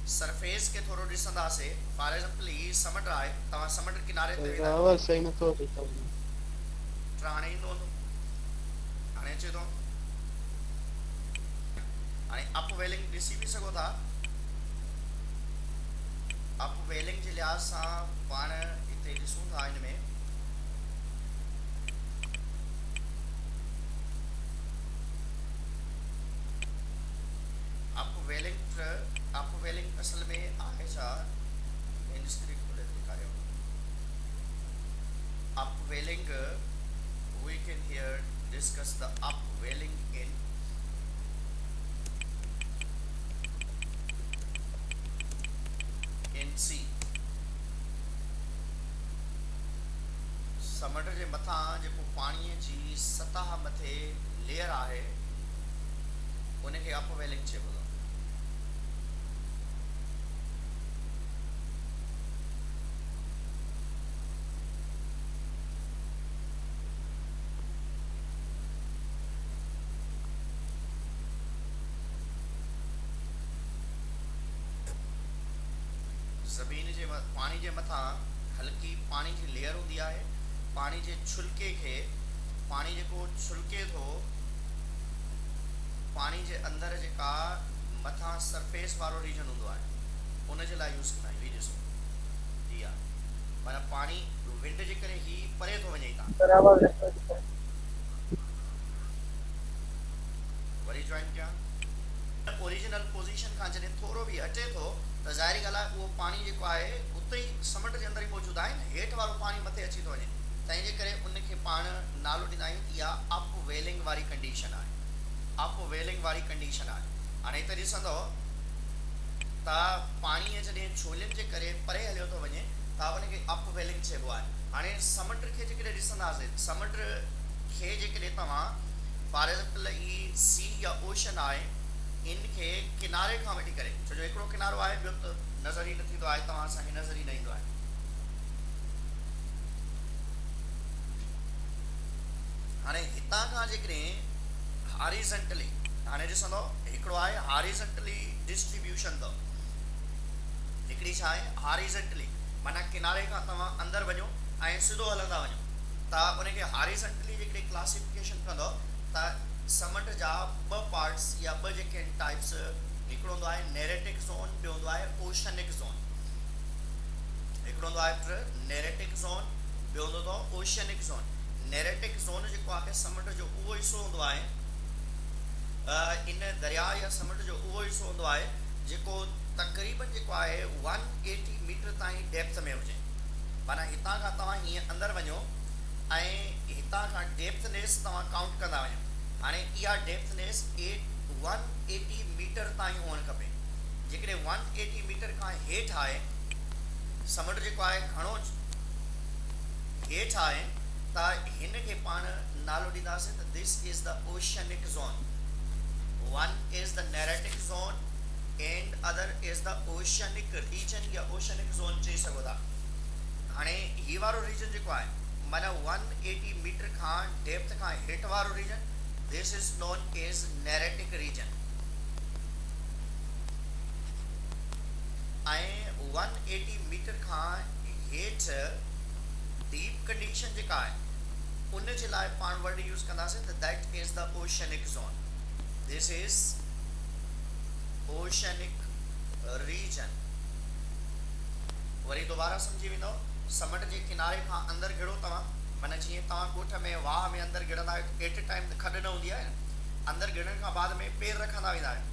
सरफेस के थोरो ॾिसंदासीं। फॉर एग्जांपल ही समुंड आहे, तव्हां समुंड किनारे ते वेंदा आवाज़ सही नथो अचे। हाणे ईंदो हूंदो, हाणे अचे थो। हाणे अप वेलिंग ॾिसी बि सघो था। अप वेलिंग जे लिहाज़ सां पाण हिते ॾिसूं था, हिन में अप वेलिंग असल में आहे छा, मेन स्क्रीन खोले ॾेखारियो। Upwelling, we can here discuss the upwelling in sea। समुंड जे मथां जेको पाणीअ जी सतह मथे लेयर आहे उनखे अपवेलिंग चइबो आहे। ज़मीन जे पाणी जे मथां हल्की पाणी जी लेयर हूंदी आहे। पाणी जे छुलके खे, पाणी जेको छुलके थो पाणी जे अंदरि जेका मथां सरफेस वारो रीजन हूंदो आहे उन जे लाइ यूज़ कंदा आहियूं। हीअ ॾिसो, इहा माना पाणी विंड जे करे ही परे थो वञे। तव्हां वरी जॉइन कयां, ओरिजिनल पोजीशन खां जॾहिं थोरो बि हटे थो त ज़ाहिरी ॻाल्हि आहे उहो पाणी जेको आहे उते ई समुंड जे अंदरि ई मौजूदु आहे न, हेठि वारो पाणी मथे अची थो वञे। तंहिंजे करे उनखे पाण नालो ॾींदा आहियूं इहा अप वेलिंग वारी कंडीशन आहे। अप वेलिंग वारी कंडीशन आहे। हाणे हिते ॾिसंदो त पाणीअ जॾहिं छोलनि जे करे परे हलियो थो वञे त उनखे अप वेलिंग चइबो आहे। हाणे समुंड खे जेकॾहिं ॾिसंदासीं, समुंड खे जेकॾहिं तव्हां फॉर एग्जांपल ही सी या ओशन आहे, इनखे किनारे खां वठी करे, छो जो हिकिड़ो किनारो आहे ॿियो त नज़र ई न थींदो आहे, तव्हां असांखे नज़र ई न ईंदो आहे। हाणे हितां खां जेकॾहिं हॉरिज़ॉन्टली, हाणे ॾिसंदो हिकिड़ो आहे हॉरिज़ॉन्टली डिस्ट्रीब्यूशन अथव, हिकिड़ी छा आहे हॉरिज़ॉन्टली, माना किनारे खां तव्हां अंदरि वञो ऐं सिधो हलंदा वञो त उनखे हॉरिज़ॉन्टली जेकॾहिं क्लासिफिकेशन कंदो त समुंड जा ॿ पार्ट्स या ॿ जेके आहिनि टाइप्स, हिकिड़ो हूंदो आहे नेरेटिक ज़ोन, ॿियो हूंदो आहे ओशनिक ज़ोन। हिकिड़ो हूंदो आहे नेरेटिक ज़ोन, ॿियो हूंदो अथव ओशनिक ज़ोन। नेरेटिक ज़ोन जेको आहे समुंड जो उहो हिसो हूंदो आहे, इन दरिया या समुंड जो उहो हिसो हूंदो आहे जेको तक़रीबन जेको आहे 180 मीटर ताईं डेप्थ में हुजे। माना हितां खां तव्हां हीअं अंदरि वञो ऐं हितां खां डेप्थनेस तव्हां काउंट कंदा वञो। हाणे इहा डेप्थनेस 180 मीटर ताईं हुअणु खपे। जेकॾहिं 180 मीटर खां हेठि आहे, समुंड जेको आहे घणो हेठि आहे, त हिन खे पाण नालो ॾींदासीं त this is the oceanic zone. One is the neritic zone and other is the oceanic region या ओशनिक ज़ोन चई सघो था। हाणे ही वारो रीजन जेको आहे माना 180 मीटर खां डेप्थ खां हेठि वारो region, this is known as neritic region. ऐं 180 मीटर खां हेठि डीप कंडीशन जेका आहे उन जे लाइ पाण वर्ड यूज़ कंदासीं त that is the oceanic zone. This is oceanic region. वरी दोबारा सम्झी वेंदो, समुंड जे किनारे खां अंदरि घिड़ो तव्हां, माना जीअं तव्हां ॻोठ में वाह में अंदरि घिड़ंदा आहियो, एट ए टाइम खॾ न हूंदी आहे न, अंदरि घिड़ण खां बाद में पेर रखंदा वेंदा आहियो,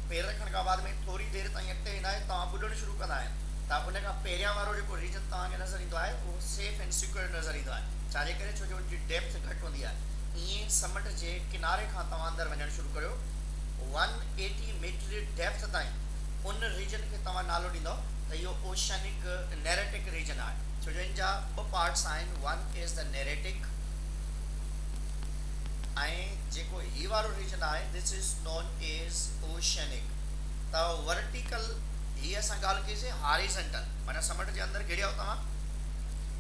पेर रखण खां बाद में थोरी देरि ताईं अॻिते वेंदा आहियो, तव्हां ॿुॾणु शुरू कंदा आहियो, त उन खां पहिरियां वारो जेको रीजन तव्हांखे नज़र ईंदो आहे उहो सेफ एंड सिक्योर नज़र ईंदो आहे। छाजे करे? छो जो उनजी डेप्थ घटि हूंदी आहे। ईअं समुंड जे किनारे खां तव्हां अंदरि वञणु शुरू करियो 180 मीटर डेप्थ ताईं, उन रीजन खे तव्हां नालो ॾींदो त इहो ओशनिक नेरेटिक रीजन आहे। छो जो इन जा ॿ पार्ट्स आहिनि, वन इज़ द नेरेटिक ऐं जेको ही वारो रीजन आहे this is known as oceanic. त वर्टिकल ही असां ॻाल्हि कईसीं हॉरिज़ॉन्टल, माना समुंड जे अंदरि घिड़ियो तव्हां,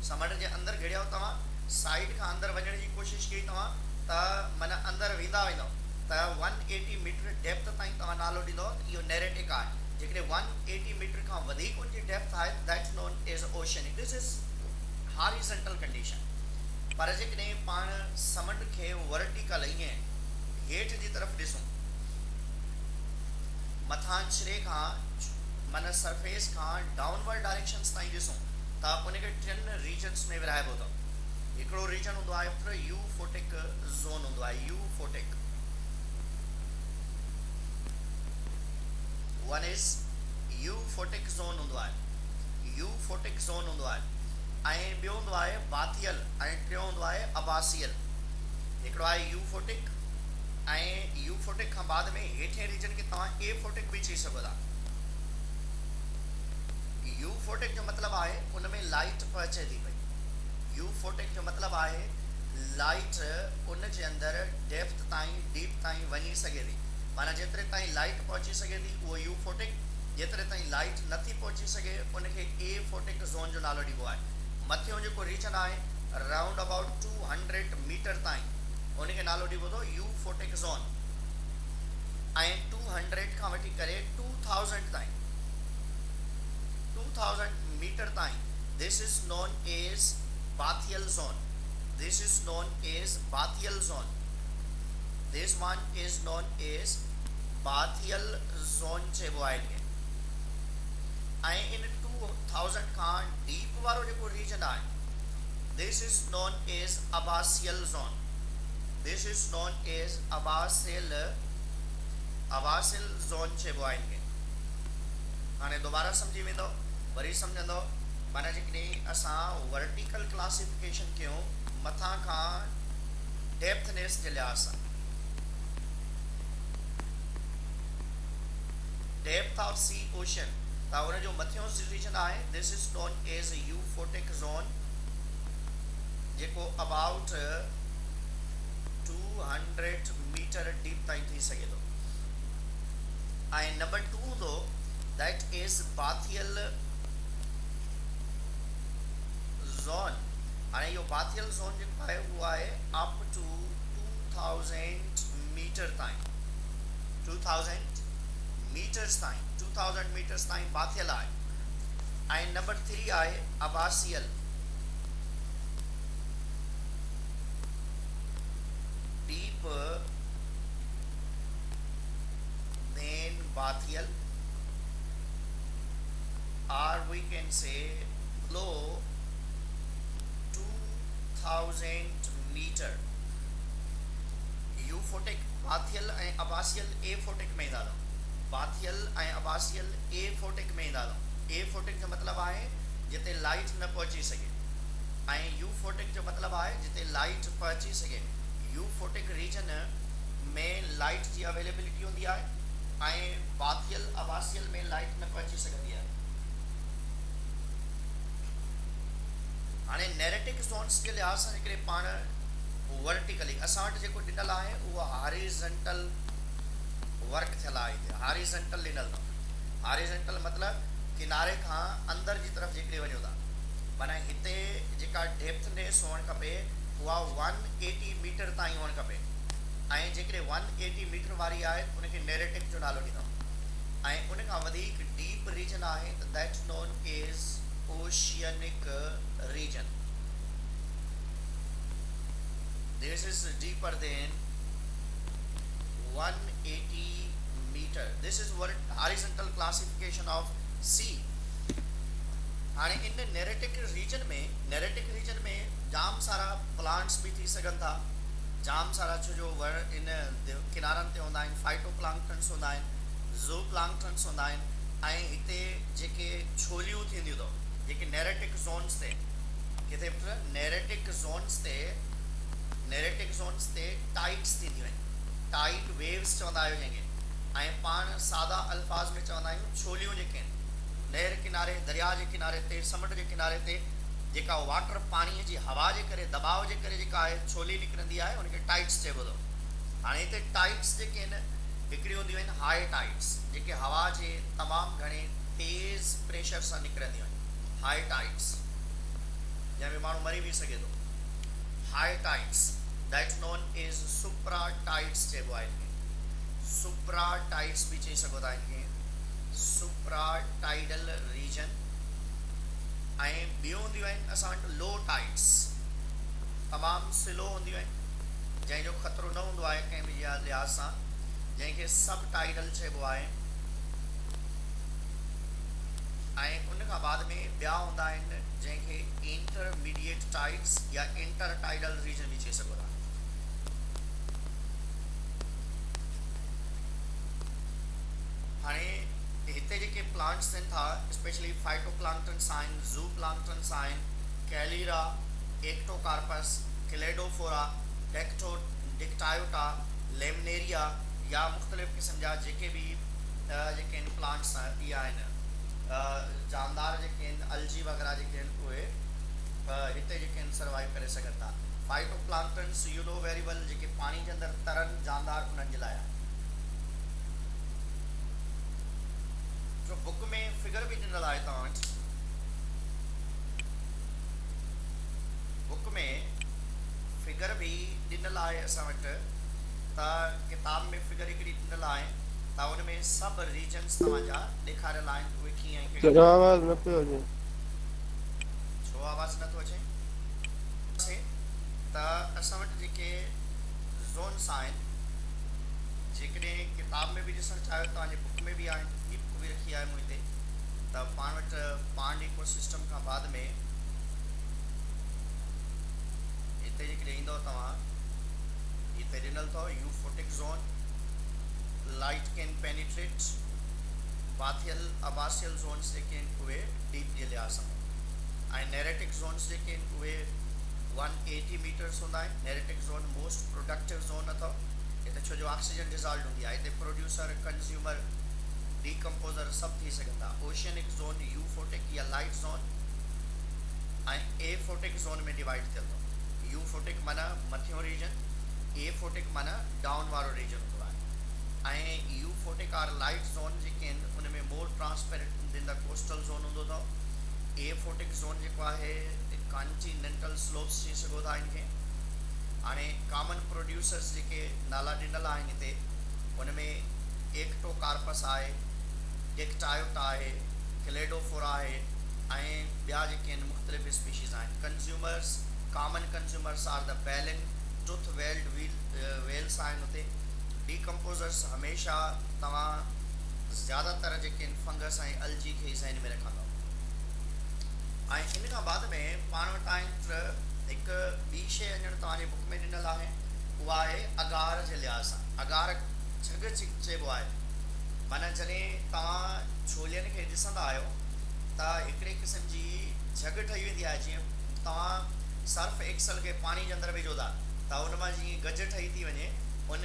समुंड जे अंदरि घिड़ियो तव्हां, साइड खां अंदरि वञण जी कोशिशि कई तव्हां, त माना अंदरि वेंदा वेंदो त 180 मीटर डेप्थ ताईं तव्हां नालो ॾींदो इहो नेरेटिक आहे। जेकॾहिं 180 मीटर खां वधीक उनजी डेप्थ आहे that's known as oceanic. This is horizontal condition. पर जेकॾहिं पाण समुंड खे वर्टिकल ईअं हेठि जी तरफ़ ॾिसूं, मथां छिरे खां माना सरफेस खां डाउनवर्ड डायरेक्शन्स ताईं ॾिसूं त उनखे टिनि रीजन्स में विराइबो अथव। हिकिड़ो रीजन हूंदो आहे यूफोटिक ज़ोन हूंदो आहे, euphotic. One is euphotic zone हूंदो आहे, यूफोटिक ज़ोन हूंदो आहे। ऐं ॿियो हूंदो आहे बाथियल ऐं टियों हूंदो आहे अबासियल। हिकिड़ो आहे यूफोटिक ऐं यूफोटिक खां बाद में हेठिएं रीजन खे तव्हां एफोटिक बि चई सघो था। यूफोटिक जो मतिलबु आहे उन में लाइट पहुचे थी पई। यूफोटिक जो मतिलबु आहे लाइट उन जे अंदरि डेप्थ ताईं डीप ताईं वञी सघे थी, माना जेतिरे ताईं लाइट पहुची सघे थी उहो यूफोटिक, जेतिरे ताईं लाइट नथी पहुची सघे उनखे एफोटिक ज़ोन जो नालो ॾिबो आहे। मथियों जेको रीजन आहे राउंड अबाउट 200 मीटर ताईं उनखे नालो ॾिबो थो यूफोटिक ज़ोन। ऐं 200 खां वठी करे 2000 ताईं, 2000 मीटर ताईं this is known as bathyal zone. This is known as bathyal zone. This one is known as bathyal zone चइबो आहे इनखे। ऐं इन 2000 खां डीप वारो जेको रीजन आहे this is known as abyssal zone. This is known as abyssal zone चइबो आहे इनखे। हाणे दोबारा सम्झी वेंदो, वरी सम्झंदो, माना जेकॾहिं असां वर्टिकल क्लासिफिकेशन कयूं मथां खां डेप्थनेस जे लिहाज़ सां, डेप्थ ऑफ सी ओशन, त उन जो मथियों रीजन आहे this is known as euphotic zone जेको अबाउट 200 मीटर डीप ताईं थी सघे थो। ऐं नंबर 2 हूंदो दैट इज़ बाथियल ज़ोन। हाणे इहो बाथियल ज़ोन जेको आहे उहो आहे अप टू 2000 मीटर ताईं, 2000 मीटर्स ताईं, 2000 मीटर्स ताईं बाथियल आहे। ऐं नंबर 3 आहे abyssal. Deep then bathyal, or we can say below 2000 metre. Euphotic, bathyal ऐं अबासियल एफोटिक में ईंदा अथव। बाथियल ऐं अबासियल एफोटिक में ईंदा अथव। एफोटिक जो मतिलबु आहे जिते लाइट न पहुची सघे ऐं यूफोटिक जो मतिलबु आहे जिते लाइट पहुची सघे। यूफोटिक रीजन में लाइट जी अवेलेबिलिटी होंदी आहे ऐं बाथियल अबासियल में लाइट न पहुची सघंदी आहे। हाणे नेरेटिक ज़ोन्स जे लिहाज़ सां हिकिड़े पाण वर्टिकली असां वटि जेको ॾिनल आहे उहो हॉरिज़ॉन्टल वर्क थियल आहे। हिते हॉरिज़ॉन्टल ॾिनल अथव। हॉरिज़ॉन्टल मतिलबु किनारे खां अंदर जी तरफ़ जेकॾहिं वञो था, माना हिते जेका डेप्थनेस हुअणु खपे उहा 180 मीटर ताईं हुअणु खपे ऐं जेकॾहिं 180 मीटर वारी आहे त उनखे नेरेटिक जो नालो ॾींदो ऐं उन खां वधीक डीप रीजन आहे त that known as oceanic region. This is deeper than 180 meter. This is what horizontal classification of sea. हाणे इन नेरेटिक रीजन में जाम सारा प्लांट्स भी थी सघनि था, जाम सारा छो जो वण इन किनारनि ते हूंदा आहिनि, फाइटोप्लांक्टन्स हूंदा आहिनि, ज़ूप्लांक्टन्स हूंदा आहिनि ऐं हिते जेके छोलियूं थींदियूं अथव जेके नेरेटिक ज़ोन्स ते किथे नेरेटिक ज़ोन्स ते टाइड्स थींदियूं आहिनि, टाइड वेव्स चवंदा आहियो जंहिंखे, ऐं पाण सादा अल्फाज़ में चवंदा आहियूं छोलियूं जेके आहिनि नहर किनारे, दरिया जे किनारे ते, समुंड जे किनारे ते जेका वाटर पाणीअ जी हवा जे करे दबाव जे करे जेका आहे छोली निकिरंदी आहे उनखे टाइड्स चइबो अथव। हाणे हिते टाइड्स जेके आहिनि हिकिड़ियूं हूंदियूं आहिनि हाई टाइड्स जेके हवा जे तमामु घणे तेज़ प्रेशर सां निकिरंदियूं आहिनि, हाई टाइड्स जंहिंमें माण्हू मरी बि सघे थो। High tides that known as supra tides चइबो आहे इनखे, सुप्रा टाइड्स बि चई सघो था इनखे, सुप्रा टाइडल रीजन। ऐं ॿियूं हूंदियूं आहिनि असां वटि लो टाइड्स, तमामु स्लो हूंदियूं आहिनि जंहिंजो ख़तरो न हूंदो आहे कंहिं बि लिहाज़ सां, जंहिंखे सब टाइडल चइबो आहे। ऐं उन खां बाद में ॿिया हूंदा आहिनि जंहिंखे इंटरमीडिएट टाइड्स या इंटर टाइडल रीजन बि चई सघो था। हाणे हिते जेके प्लांट्स थियनि था स्पेशली फाइटोप्लांक्टन्स आहिनि, ज़ू प्लांक्टन्स आहिनि, कैलीरा, एक्टोकार्पस, क्लेडोफोरा, डिक्टायोटा, लेमनेरिया या मुख़्तलिफ़ क़िस्म जा जेके बि जेके आहिनि प्लांट्स इहे आहिनि, जानदार जेके आहिनि अलजी वग़ैरह जेके आहिनि उहे हिते जेके आहिनि सर्वाइव करे सघनि था। फाइटोप्लांक्टन्स यू नो वेरी वेल जेके पाणी जे अंदरि तरनि जानदार उन्हनि जे लाइ आहे। जो बुक में फिगर भी ॾिनल आहे तव्हां वटि, बुक में फिगर भी ॾिनल आहे असां वटि, त किताब में फिगर हिकिड़ी ॾिनल आहे त उन में सभु रीजन्स तव्हांजा ॾेखारियल आहिनि उहे कीअं ऐं कहिड़े। आवाज़ न पियो अचे, छो आवाज़ नथो अचे? त असां वटि जेके ज़ोन्स आहिनि जेकॾहिं किताब में बि ॾिसणु चाहियो तव्हांजे बुक में बि आहिनि, भी रखी आहे मूं हिते, त पाण वटि पांड इकोसिस्टम खां बाद में हिते जेकॾहिं ईंदव तव्हां हिते ॾिनल अथव euphotic zone, light can penetrate, bathyal abyssal zones जेके आहिनि उहे डीप जे लिहाज़ सां, ऐं नेरेटिक ज़ोन्स जेके आहिनि उहे 180 मीटर्स हूंदा आहिनि। Neritic zone most productive zone अथव हिते छो जो ऑक्सीजन डिज़ॉल्व हूंदी आहे, हिते प्रोड्यूसर, कंज्यूमर, डीकम्पोज़र सभु थी सघनि था। ओशियनिक ज़ोन यूफोटिक या लाइट ज़ोन ऐं एफोटिक ज़ोन में डिवाइड थियल अथव। यूफोटिक माना मथियों रीजन, एफोटिक माना डाउन वारो रीजन हूंदो आहे, ऐं यूफोटिक आर लाइट ज़ोन जेके आहिनि उन में more transparent in the coastal zone हूंदो अथव। एफोटिक ज़ोन जेको आहे कॉन्टिनेंटल स्लोप्स चई सघो था इनखे। हाणे कॉमन प्रोड्यूसर्स जेके नाला ॾिनल आहिनि हिते उन में एक्टोकार्पस आहे, डिक्टायोटा आहे, क्लेडोफोरा आहे ऐं ॿिया जेके आहिनि मुख़्तलिफ़ स्पीशीज़ आहिनि। Consumers, common consumers are the baleen tooth whale whales आहिनि हुते। डीकम्पोज़र्स हमेशह तव्हां ज़्यादातर जेके आहिनि फंगस ऐं अलजी खे ज़हन में रखंदव। ऐं इन खां बाद में पाण वटि आहिनि हिकु ॿी शइ अञण तव्हांजे बुक में ॾिनल आहे, उहा आहे अगार जे लिहाज़ सां। अगार झग चइबो आहे, माना जॾहिं तव्हां छोलियुनि खे ॾिसंदा आहियो त हिकिड़े क़िस्म जी झग ठही वेंदी आहे। जीअं तव्हां सर्फ एक्सल खे पाणी जे अंदरि विझो था त उन मां जीअं गज ठही थी वञे उन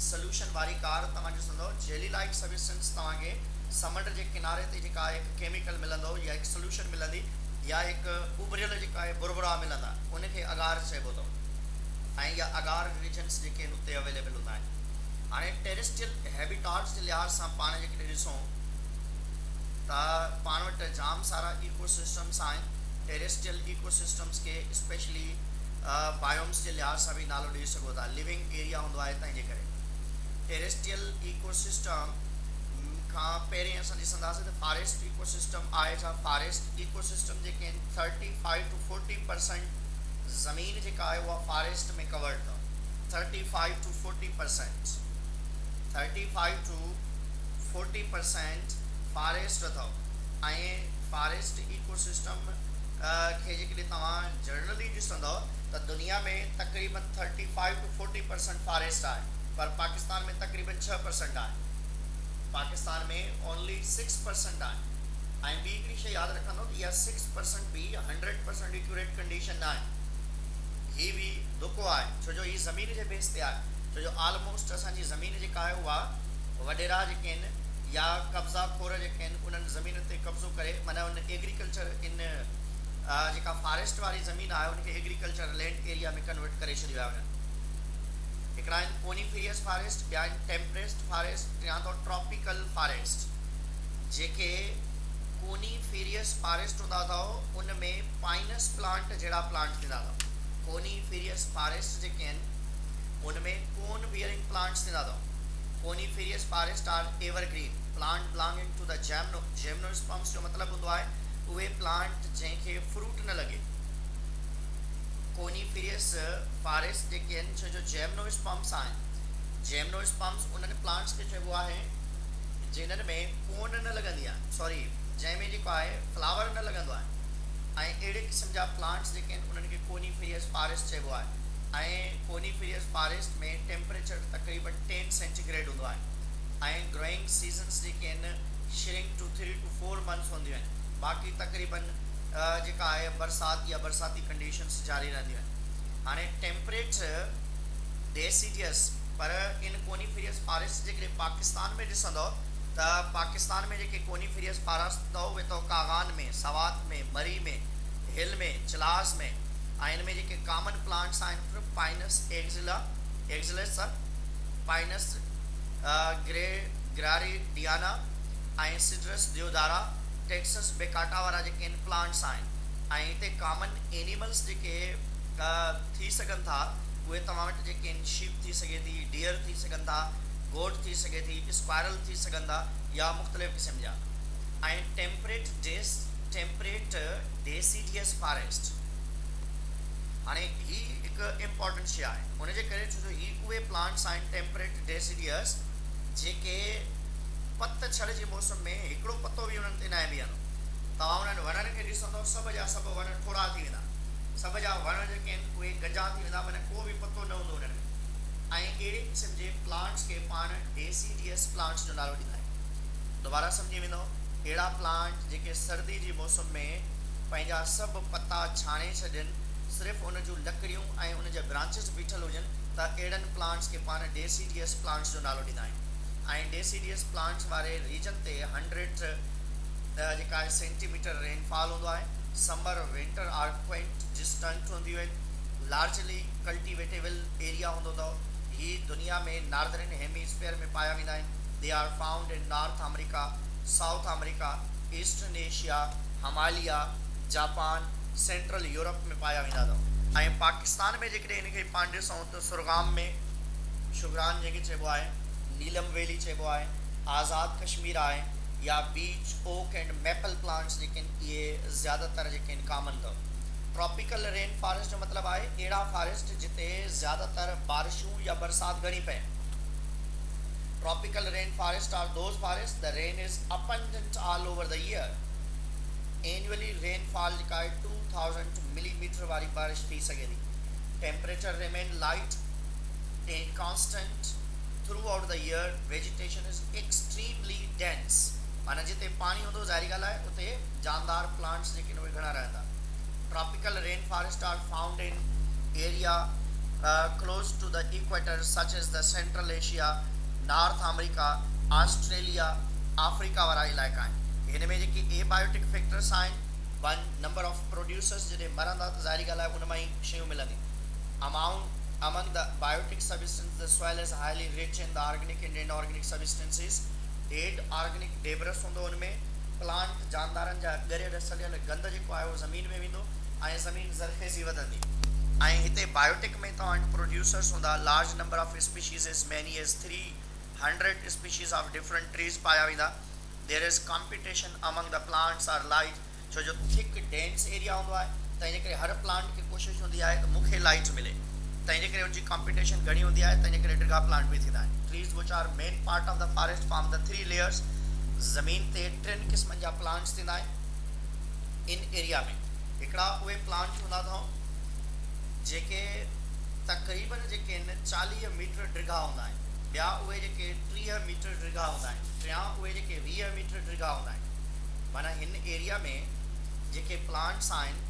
सोल्यूशन वारी कार तव्हां ॾिसंदो जेली लाइक सब्सटेंस तव्हांखे समुंड जे किनारे ते जेका हिकु केमिकल मिलंदो या हिकु सोल्यूशन मिलंदी या हिकु उभरियल जेका आहे बुरबुरा मिलंदा उनखे अगार चइबो अथव ऐं या अगार रीजन्स जेके आहिनि उते अवेलेबल हूंदा आहिनि। हाणे टेरेस्ट्रियल हैबिटाट्स जे लिहाज़ सां पाण जेकॾहिं ॾिसूं त पाण वटि जाम सारा इकोसिस्टम्स आहिनि। टेरेस्ट्रियल इकोसिस्टम्स खे स्पेशली बायोम्स के लिहाज से भी नालो ॾेई सघो था। लिविंग एरिया होंदो आहे तंहिंजे करे टेरेस्ट्रियल इकोसिस्टम खां पहिरीं असां ॾिसंदासीं त फॉरेस्ट इकोसिस्टम आहे छा। फॉरेस्ट इकोसिस्टम जेके आहिनि 35 to 40% ज़मीन जेका आहे उहा फॉरेस्ट में कवर्ड अथव। 35 to 40% 35 to 40% फॉरेस्ट अथव। ऐं फॉरेस्ट इकोसिस्टम खे जेकॾहिं तव्हां जनरली ॾिसंदव त दुनिया में तक़रीबन 35 to 40% फॉरेस्ट आहे, पर पाकिस्तान में तक़रीबन 6% आहे। पाकिस्तान में ओनली 6% आहे। ऐं ॿी हिकिड़ी शइ यादि रखंदो त इहा 6% भी 100% एक्यूरेट कंडीशन न आहे। हीअ बि दुखो आहे छो जो हीअ ज़मीन जे बेस ते आहे, छो जो ऑलमोस्ट असांजी ज़मीन जेका आहे उहा वॾेरा जेके आहिनि या कब्ज़ा खोर जेके आहिनि उन्हनि ज़मीन ते कब्ज़ो करे माना उन एग्रीकल्चर इन जेका फॉरेस्ट वारी ज़मीन आहे उनखे एग्रीकल्चर लैंड एरिया में कन्वर्ट करे छॾियो आहे उन्हनि। हिकिड़ा आहिनि कोनीफेरियस फॉरेस्ट, ॿिया आहिनि टेम्परेट फॉरेस्ट या तो ट्रॉपिकल फॉरेस्ट। जेके कोनीफेरियस फॉरेस्ट हूंदा अथव उन में पाइनस प्लांट जहिड़ा प्लांट थींदा अथव। कोनीफेरियस फॉरेस्ट जेके आहिनि उन में कोन बियरिंग प्लांट्स थींदा अथव। Coniferous forest are evergreen plant belonging to the gymnosperms जो मतिलबु हूंदो आहे उहे प्लांट जंहिंखे फ्रूट न लॻे। कोनीफेरियस फॉरेस्ट जेके आहिनि छो जो जिम्नोस्पर्म्स आहिनि, जिम्नोस्पर्म्स उन्हनि प्लांट्स खे चइबो आहे जिन्हनि में कोन न लॻंदी आहे, सॉरी जंहिंमें जेको आहे फ्लावर न लॻंदो आहे। ऐं अहिड़े क़िस्म जा प्लांट्स जेके आहिनि उन्हनि खे कोनीफेरियस फॉरेस्ट चइबो आहे। ऐं कोनीफेरियस फॉरेस्ट में टेम्परेचर तक़रीबन 10 सेंटीग्रेड हूंदो आहे। ऐं ग्रोइंग सीज़न्स जेके आहिनि श्रिंक टू 3 to 4 मंथ्स हूंदियूं आहिनि। बाक़ी तक़रीबन जेका आहे बरसाति या बरसाती कंडीशंस जारी रहंदियूं आहिनि। हाणे टेम्परेट डेसिडियस पर इन कोनीफेरियस फॉरेस्ट जेकॾहिं पाकिस्तान में ॾिसंदव त पाकिस्तान में जेके कोनीफेरियस फॉरेस्ट अथव उहे अथव कागान में, सवात में, मरी में, हिल में, चिलास में। ऐं इन में जेके कॉमन प्लांट्स आहिनि पाइनस एग्जिलस, पाइनस ग्रारिडियाना ऐं सिट्रस देवदारा, टेक्सस बेकाटा वारा जेके आहिनि प्लांट्स आहिनि। ऐं हिते कॉमन एनिमल्स जेके थी सघनि था उहे तव्हां वटि जेके आहिनि शीप थी सघे थी, डियर थी सघनि था, गोट थी सघे थी, स्क्वायरल थी सघनि था या मुख़्तलिफ़ क़िस्म जा। ऐं टेम्परेट डेसिडियस फॉरेस्ट हाणे ही हिकु इम्पॉर्टेंट शइ आहे उनजे करे छो जो ही उहे प्लांट्स आहिनि टेम्परेट डेसिडियस जेके पत छड़ जे मौसम में हिकिड़ो पतो बि उन्हनि ते न बीहंदो। तव्हां उन्हनि वणनि खे ॾिसंदव सभु जा सभु वण ठोड़ा थी वेंदा, सभु जा वण जेके आहिनि उहे गजा थी वेंदा, माना को बि पतो न हूंदो उन्हनि में। ऐं अहिड़े क़िस्म जे प्लांट्स खे पाण डेसिडियस प्लांट्स जो नालो ॾींदा आहियूं। दोबारा सम्झी वेंदो, अहिड़ा प्लांट जेके सर्दी जे मौसम में पंहिंजा सभु पता छाणे छॾनि, सिर्फ़ु उन जूं लकड़ियूं ऐं उन जा ब्रांचिस बीठल हुजनि त अहिड़नि प्लांट्स खे पाण डेसिडियस प्लांट्स जो नालो ॾींदा आहियूं। ऐं डेसिडियस प्लांट्स वारे रीजन ते 100 जेका आहे सेंटीमीटर रेनफॉल हूंदो आहे। Summer winter are quite distant हूंदियूं आहिनि। लार्जली कल्टिवेटेबल एरिया हूंदो अथव। ही दुनिया में नॉर्दर्न हेमिस्फीयर में पाया वेंदा आहिनि। दे आर फाउंड इन north America, south America, eastern Asia, Himalaya, Japan, central Europe में पाया वेंदा अथव। ऐं पाकिस्तान में जेकॾहिं इनखे पाण ॾिसूं त सुरगाम में शुगरान जंहिंखे चइबो आहे, नीलम वैली चइबो आहे, आज़ाद कश्मीर आहे, या beech oak and maple plants जेके आहिनि इहे ज़्यादातर जेके आहिनि कॉमन अथव। ट्रॉपिकल रेन फॉरेस्ट जो मतिलबु आहे अहिड़ा फॉरेस्ट जिते ज़्यादातर बारिशूं या बरसाति घणी पए। Tropical rain forest are those forest the rain is abundant all over the year. Annually rainfall जेका आहे 2000 मिलीमीटर वारी बारिश थी सघे थी। Temperature remain light and constant throughout the year. Vegetation is extremely dense, माना जिते पानी हूंदो ज़ाहिरी ॻाल्हि आहे उते जानदार प्लांट्स जेके आहिनि उहे घणा रहंदा। Tropical rain forest are found in area close to the equator such as the Central Asia, North America, Australia, Africa वारा इलाइक़ा आहिनि। हिन में जेके ए बायोटिक फैक्टर्स आहिनि, वन नंबर ऑफ प्रोड्यूसर्स जॾहिं मरंदा त ज़ाहिरी ॻाल्हि आहे उन मां ई शयूं मिलंदी। Among the biotic substances, the soil is highly rich in the organic and inorganic substances. Dead organic debris हूंदो उनमें, प्लांट जानदारनि जा ॻरियल सड़ियल गंद जेको आहे उहो ज़मीन में वेंदो ऐं ज़मीन ज़रख़ेज़ी वधंदी। ऐं हिते बायोटिक में तव्हां वटि प्रोड्यूसर्स हूंदा, large number of species as many as 300 species of different trees पाया वेंदा। There is competition among the plants are light, छो जो थिक डेंस एरिया हूंदो आहे तंहिंजे करे हर प्लांट खे कोशिशि हूंदी आहे त मूंखे लाइट मिले, तंहिंजे करे उनजी कॉम्पिटिशन घणी हूंदी आहे, तंहिंजे करे ड्रिगा प्लांट बि थींदा आहिनि। Trees which are main part of the forest form the 3 layers. ज़मीन ते 3 क़िस्मनि जा प्लांट्स थींदा आहिनि इन एरिया में। हिकिड़ा उहे प्लांट हूंदा अथव जेके तक़रीबन जेके आहिनि 40 मीटर ड्रिगा हूंदा आहिनि, ॿिया उहे जेके 30 मीटर ड्रिगा हूंदा आहिनि, टिया उहे जेके 20 मीटर ड्रिगा हूंदा आहिनि। माना हिन एरिया में जेके प्लांट्स आहिनि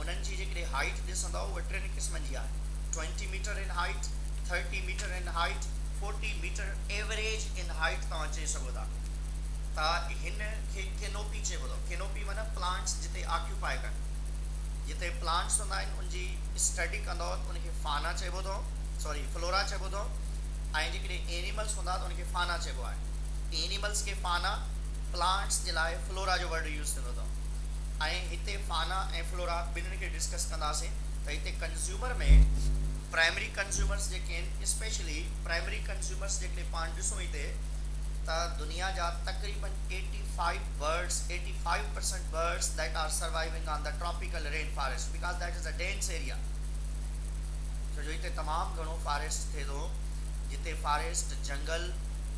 उन्हनि जी जेकॾहिं हाइट ॾिसंदव उहा 3 क़िस्मनि जी आहे, 20 metre in height, 30 metre in height, 40 metre average in height तव्हां चई सघो था। त हिन खे कैनोपी चइबो अथव। कैनोपी माना प्लांट्स जिते ऑक्यूपाई कनि, जिते प्लांट्स हूंदा आहिनि उनजी स्टडी कंदव त उनखे फाना चइबो अथव, फ्लोरा चइबो अथव। ऐं जेकॾहिं एनिमल्स हूंदा त उनखे फाना चइबो आहे। एनिमल्स खे फाना, प्लांट्स जे लाइ फ्लोरा जो वर्ड यूज़ थींदो अथव। ऐं हिते फाना ऐं फ्लोरा ॿिन्हिनि खे डिस्कस कंदासीं त हिते कंज़्यूमर में प्राइमरी कंज़्यूमर्स जेके आहिनि, स्पेशली प्राइमरी कंज़्यूमर्स जेकॾहिं पाण ॾिसूं हिते त दुनिया जा तक़रीबन 85% birds that are surviving on the tropical rainforest because that is a dense area। छो जो हिते तमामु घणो फॉरेस्ट थिए थो, जिते फॉरेस्ट जंगल,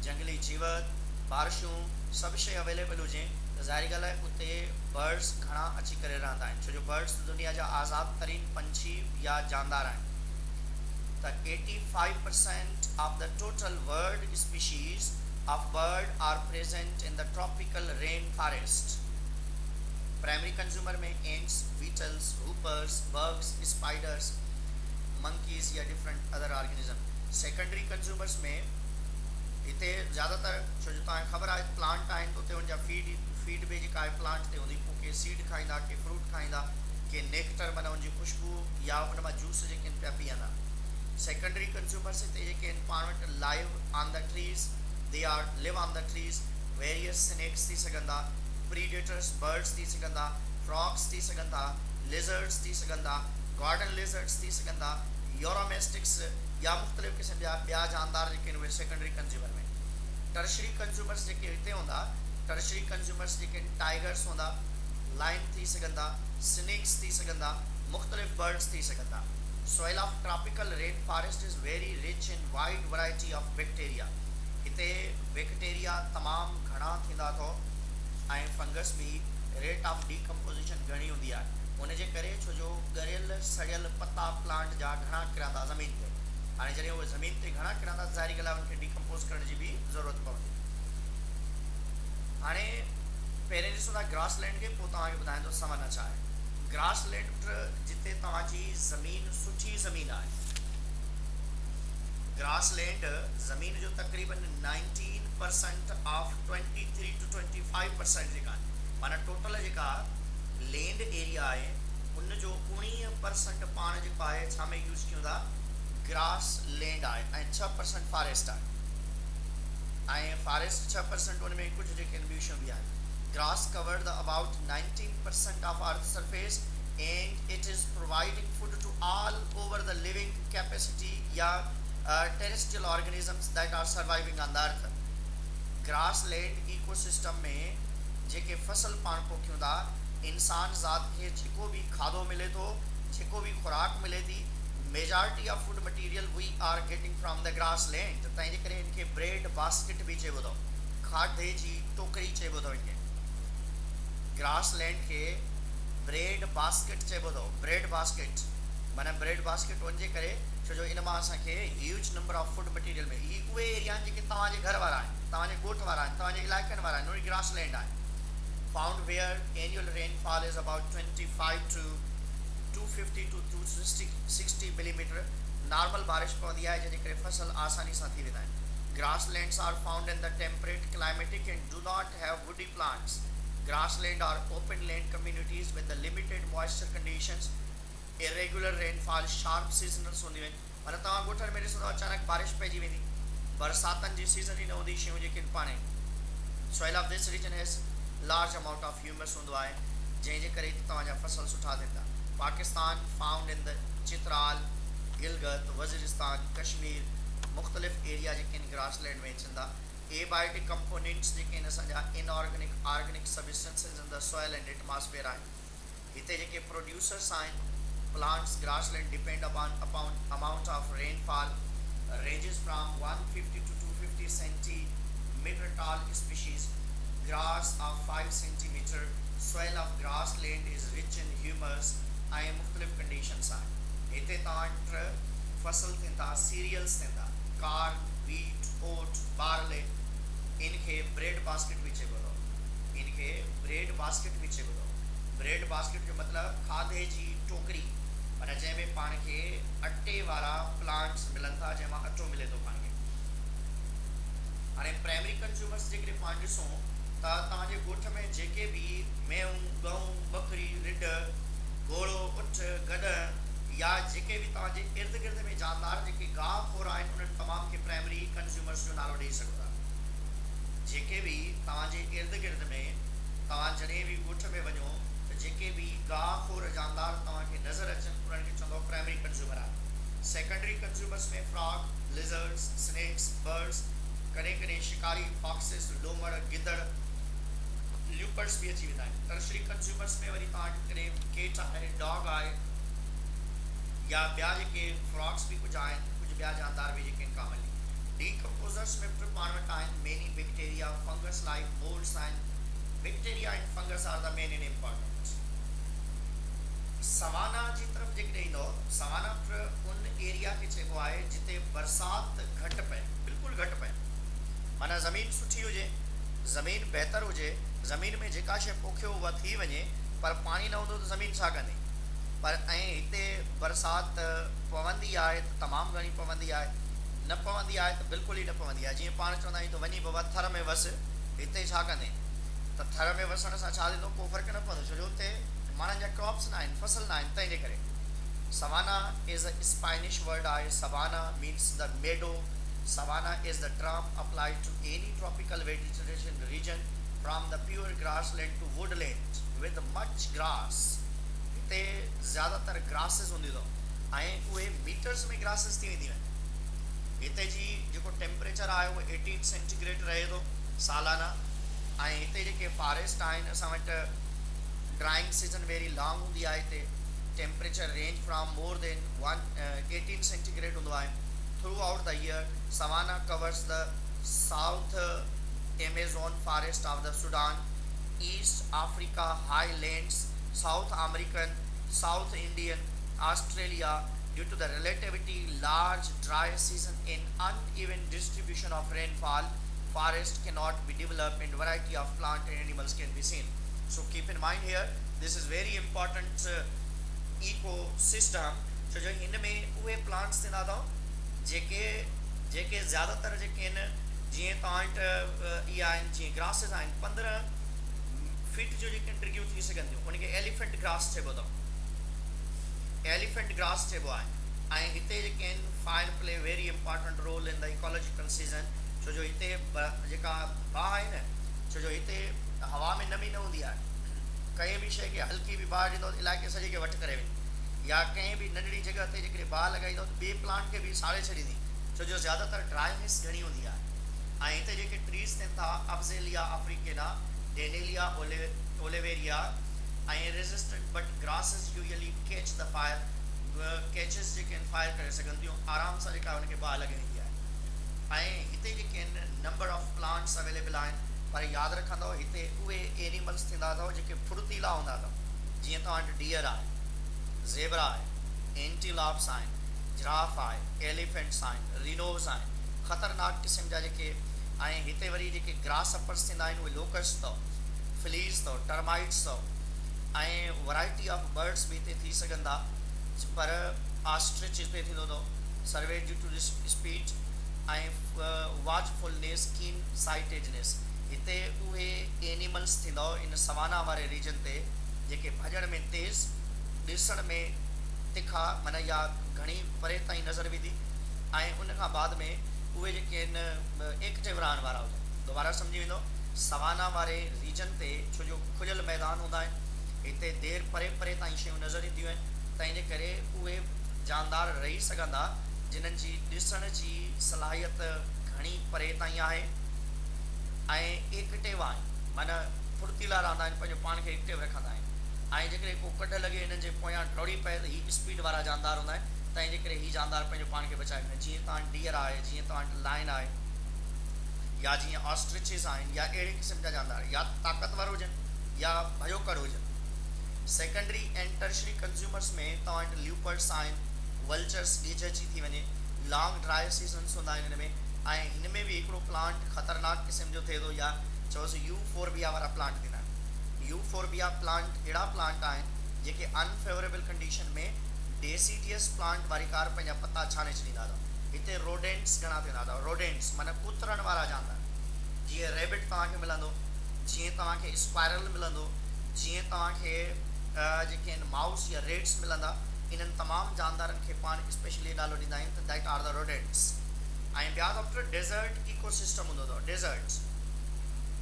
जंगली जीवत, बारिशूं सभु शइ अवेलेबल हुजे त ज़ाहिरी ॻाल्हि आहे उते बर्ड्स घणा अची करे रहंदा आहिनि, छो जो बर्ड्स दुनिया जा आज़ाद तरीन पंछी या जानदार आहिनि। त 85% of the total world species of bird are present in the tropical rainforest। Primary consumer में ants, beetles, hoppers, bugs, spiders, monkeys या different other organism. Secondary consumers में हिते ज़्यादातर, छो जो तव्हांखे ख़बर आहे प्लांट आहिनि त उते उनजा फीड बि जेका आहे प्लांट ते हूंदी, पोइ के सीड खाईंदा, के फ्रूट खाईंदा, के नेक्टर माना उनजी खुशबू या उन मां जूस जेके आहिनि पिया पीअंदा। सेकेंडरी कंज्यूमर्स हिते जेके आहिनि पाण वटि live on the trees, they are live on the trees, various snakes थी सघंदा, प्रीडेटर्स बर्ड्स थी सघंदा, फ्रॉग्स थी सघंदा, लिज़र्ड्स थी सघंदा, गार्डन लिज़र्ड्स थी सघंदा, यूरोमेस्टिक्स या मुख़्तलिफ़ क़िस्म जा ॿिया जानदार जेके आहिनि उहे सेकेंडरी कंज्यूमर में। टर्शरी कंज्यूमर्स जेके हिते हूंदा, टर्शरी कंज्यूमर्स जेके टाइगर्स हूंदा, लाइन थी सघंदा, स्नेक्स थी सघंदा, मुख़्तलिफ़ बर्ड्स थी सघंदा। soil of tropical rainforest is very rich in wide variety of bacteria। हिते बैक्टीरिया तमामु घणा थींदा अथव ऐं फंगस बि रेट ऑफ डीकम्पोजिशन घणी हूंदी आहे। उनजे करे छो जो ॻरियल सड़ियल पता प्लांट जा घणा किरंदा ज़मीन ते, हाणे जॾहिं उहे ज़मीन ते घणा किरंदा ज़ाहिरी ॻाल्हि आहे उनखे डीकम्पोज करण जी बि ज़रूरत पवंदी। हाणे पहिरें ॾिसूं था ग्रास लैंड खे, पोइ तव्हांखे ॿुधाईंदो समन छा आहे। ग्रास लैंड जिते तव्हांजी ज़मीन सुठी ज़मीन आहे, ग्रास लैंड ज़मीन जो तक़रीबन 19% ऑफ 23 to 25% जेका माना टोटल जेका लैंड एरिया आहे उनजो 19% पाण जेको आहे छा में यूज़ कयूं था, ग्रास लैंड आहे ऐं 6% फॉरेस्ट आहे ऐं फॉरेस्ट 6% उन में कुझु जेके ॿियूं शयूं बि आहिनि। Grass covered the about 19% of Earth's surface and it is providing food to all over the living capacity या terrestrial organisms that are surviving on the earth। grassland ecosystem में जेके फसल पाण पोखियूं था, इंसान ज़ात खे जेको बि खाधो मिले थो, जेको बि खुराक मिले थी, majority of food material we are getting from the grassland। तंहिंजे करे इनखे ब्रेड बास्केट बि चइबो अथव, खाधे जी टोकरी चइबो अथव इनखे। ग्रासलैंड के ब्रेड बास्केट चइबो अथव। ब्रेड बास्केट माना ब्रेड बास्केट वञे करे छो जो इन मां असांखे huge number of food material में ही उहे एरिया आहिनि जेके तव्हांजे घर वारा आहिनि, तव्हांजे ॻोठ वारा आहिनि, तव्हांजे इलाइक़नि वारा आहिनि, उहे ग्रासलैंड आहे। Found where annual rainfall is about 25 to 250 to 260 millimetre. Normal बारिश पवंदी आहे जंहिंजे करे फसल आसानी सां थी वेंदा आहिनि. Grasslands are found in the temperate, climatic and do not have woody plants. Grassland are open land communities with the limited moisture conditions, irregular rainfall, sharp seasonal हूंदियूं आहिनि. माना तव्हां ॻोठनि में ॾिसो अचानक बारिश पइजी वेंदी, बरसातनि जी सीज़न ई न हूंदी, शयूं जेके पाणे. Soil of this region has large amount of humus हूंदो आहे जंहिंजे करे तव्हांजा फसल सुठा थींदा. Pakistan found in the Chitral, Gilgit, Waziristan, Kashmir, मुख़्तलिफ़ एरिया जेके आहिनि ग्रासलैंड में अचनि था. एबायोटिक कंपोनेंट्स जेके आहिनि असांजा inorganic organic substances in the soil and atmosphere आहिनि. हिते जेके प्रोड्यूसर्स आहिनि plants grassland depend upon amount of rainfall ranges from 150 to 250 centimeter tall species. Grass of 5 centimeter. Soil of grassland is rich in humus. ऐं मुख़्तलिफ़ conditions आहिनि. हिते तव्हां फसल थींदा, सीरियल्स थींदा, कार्न, वीट, ओट, बार्ले. इनखे ब्रेड बास्केट बि चइबो अथव. इनखे ब्रेड बास्केट बि चइबो अथव. ब्रेड बास्केट जो मतिलबु खाधे जी टोकरी, माना जंहिंमें पाण खे अटे वारा प्लांट्स मिलनि था, जंहिंमां अटो मिले थो पाण खे. हाणे प्राइमरी कंज्यूमर्स जेकॾहिं पाण ॾिसूं त तव्हांजे ॻोठ में जेके बि मेंहूं, गऊं, बकरी, रिढ, घोड़ो, उठ, गॾ या जेके बि तव्हांजे इर्द गिर्द में जानदार जेके गाह खोर आहिनि उन्हनि तमामु खे प्राइमरी कंज्यूमर्स जो नालो ॾेई सघो था. जेके बि तव्हांजे इर्द गिर्द में तव्हां जॾहिं बि ॻोठ में वञो त जेके बि गाह खोर जानदार तव्हांखे नज़र अचनि उन्हनि खे चवंदो प्राइमरी कंज्यूमर आहे. सेकेंडरी कंज्यूमर्स में फ्रॉग, लिज़र्ड्स, स्नेक्स, बर्ड्स, कॾहिं कॾहिं शिकारी, फॉक्सिस, लोमड़, गिदड़, ल्यूपर्ड्स भी अची वेंदा आहिनि. टर्शरी कंज्यूमर्स में वरी तव्हांखे कॾहिं केट आहे, डॉग आहे या ॿिया जेके फ्रॉग्स बि कुझु आहिनि, कुझु ॿिया जानदार बि जेके आहिनि कॉमनली. डीकम्पोज़र्स में बि पाण वटि आहिनि many bacteria, fungus like moulds आहिनि. Bacteria and fungus are the main and important. Savanna जी तरफ़ जेकॾहिं ईंदो, सवाना उन एरिया खे चइबो आहे जिते बरसाति घटि पए, बिल्कुलु घटि पए. माना ज़मीन सुठी हुजे, ज़मीन बहितर हुजे, ज़मीन में जेका शइ पोखियो उहा थी वञे, पर पाणी न हूंदो त ज़मीन छा कंदी. पर ऐं हिते बरसाति पवंदी आहे त तमामु घणी पवंदी आहे, न पवंदी आहे त बिल्कुलु ई न पवंदी आहे. जीअं पाण चवंदा आहियूं त वञी बाबा थर में वस, हिते छा कंदे त थर में वसण सां छा थींदो, को फ़र्क़ु न पवंदो, छो जो हुते माण्हुनि जा क्रॉप्स न आहिनि, फसल न आहिनि, तंहिंजे करे. Savanna is a Spanish word आहे. Savanna means the meadow. Savanna is the term applied to any tropical vegetation region from the pure grassland to woodland with much grass. हिते ज़्यादातर ग्रासिस हूंदी अथव ऐं उहे मीटर्स में ग्रासिस थी वेंदियूं आहिनि. हिते जी जेको टेम्परेचर आहे उहो 18 सेंटीग्रेड रहे थो सालाना. ऐं हिते जेके फॉरेस्ट आहिनि असां वटि ड्राइंग सीज़न वेरी लॉन्ग हूंदी आहे. हिते temperature range from more than 18 centigrade हूंदो आहे. Throughout the year, savanna covers the South Amazon forest of the Sudan, East Africa highlands, South American, South Indian, Australia. Due to the relatively large dry season and uneven distribution of rainfall, forest cannot be developed and variety of plant and animals can be seen. So keep in mind here, this is very important ecosystem. So जो इन में उहे plants थींदा अथव जेके ज़्यादातर जेके आहिनि, जीअं तव्हां वटि इहा आहिनि, जीअं ग्रासिस आहिनि 15 फीट जो जेके ट्रिगियूं थी सघनि थियूं, उनखे एलिफेंट ग्रास चइबो अथव. एलिफेंट ग्रास चइबो आहे. ऐं हिते जेके आहिनि fire play very important role in the ecological season. छो जो हिते जेका बाहि आहे न, छो जो हिते हवा में नमी न हूंदी आहे. कंहिं बि शइ खे हल्की बि बाहि ॾींदो इलाइक़े सॼे खे वठी करे वेंदी, या कंहिं बि नंढड़ी जॻह ते जेकॾहिं बाहि लॻाईंदो त ॿिए प्लांट खे बि साड़े छॾींदी, छो जो ज़्यादातर ड्राईनेस घणी हूंदी आहे. ऐं हिते जेके ट्रीज़ थियनि था अब्ज़ेलिया अफ्रीकेना, डेनेलिया ओलिवेरिया ऐं resistant but grasses usually catch the fire. Catches जेके आहिनि फायर करे सघनि थियूं आराम सां, जेका हुनखे बाहि लॻी वेंदी आहे. ऐं हिते जेके आहिनि नंबर ऑफ प्लांट्स अवेलेबल आहिनि, पर यादि रखंदव हिते उहे एनिमल्स थींदा अथव जेके फुर्तीला हूंदा अथव. जीअं तव्हां वटि डियर आहे, ज़ेबरा आहे, एंटीलॉप्स आहिनि, जिराफ आहे, एलिफेंट्स आहिनि, रिनोस आहिनि, ख़तरनाक क़िस्म जा जेके. ऐं हिते वरी जेके ग्रास अपर्स थींदा आहिनि उहे लोकस्ट अथव, फ्लीस अथव, टर्माइट्स अथव, ऐं वैरायटी ऑफ बर्ड्स बि हिते थी सघनि था. पर ऑस्ट्रिच हिते थींदो अथव, सर्वे ड्यू टू स्पीड ऐं वॉचफुलनेस कीन साइटेडनेस। हिते उहे एनिमल्स थींदव इन सवाना वारे रीजन ते जेके भॼण में तेज़, ॾिसण में तिखा माना या घणी परे ताईं नज़र विधी, ऐं उन खां बाद में उहे जेके आहिनि एक्टिव रहण वारा हुजनि। दोबारा सम्झी वेंदो, सवाना वारे रीजन ते छो जो खुलियल मैदान हूंदा आहिनि, हिते देरि परे परे ताईं शयूं नज़र ईंदियूं आहिनि, त इन करे उहे जानदार रही सघंदा जिन्हनि जी ॾिसण जी सलाहियत घणी परे ताईं आहे ऐं एक्टिव आहिनि, माना फुर्तीला रहंदा आहिनि, पंहिंजो पाण खे एक्टिव रखंदा आहिनि। ऐं जेकॾहिं को कढ लॻे हिननि जे पोयां डोड़ी पए त हीअ स्पीड वारा जानदार हूंदा आहिनि, तंहिं जे करे हीअ जानदार पंहिंजो पाण खे बचाए रखंदा आहिनि। जीअं तव्हां डियर आहे, जीअं तव्हां लाइन आहे, या जीअं ऑस्ट्रिचिस आहिनि, या अहिड़े क़िस्म जा जानदार, या ताक़तवर हुजनि या भयोकड़ हुजनि। सेकेंडरी एंड टर्शरी कंज्यूमर्स में तव्हां वटि ल्यूपर्ड्स आहिनि, वल्चर्स ॻिज अची थी वञे, लॉन्ग ड्राई सीज़न्स हूंदा आहिनि हिन में, ऐं हिन में बि हिकिड़ो प्लांट ख़तरनाक क़िस्म जो थिए थो, या चयोसि यूफोरबिया वारा प्लांट थींदा आहिनि। यूफोरबिया प्लांट अहिड़ा प्लांट आहिनि जेके अनफेवरेबल कंडीशन में डेसीडियस प्लांट वारी कार पंहिंजा पत्ता छाणे छॾींदा अथव। हिते रोडेंट्स घणा थींदा अथव, रोडेंट्स माना कुतरण वारा जानवर, जीअं रेबिट तव्हांखे मिलंदो, जीअं तव्हांखे स्पाइरल मिलंदो, जीअं तव्हांखे जेके आहिनि माउस या रेट्स मिलंदा, इन्हनि तमामु जानदारनि खे पाण स्पेशली नालो ॾींदा आहियूं त दैट आर द रोडेंट्स। ऐं ॿिया डॉक्टर डेज़र्ट इकोसिस्टम हूंदो अथव।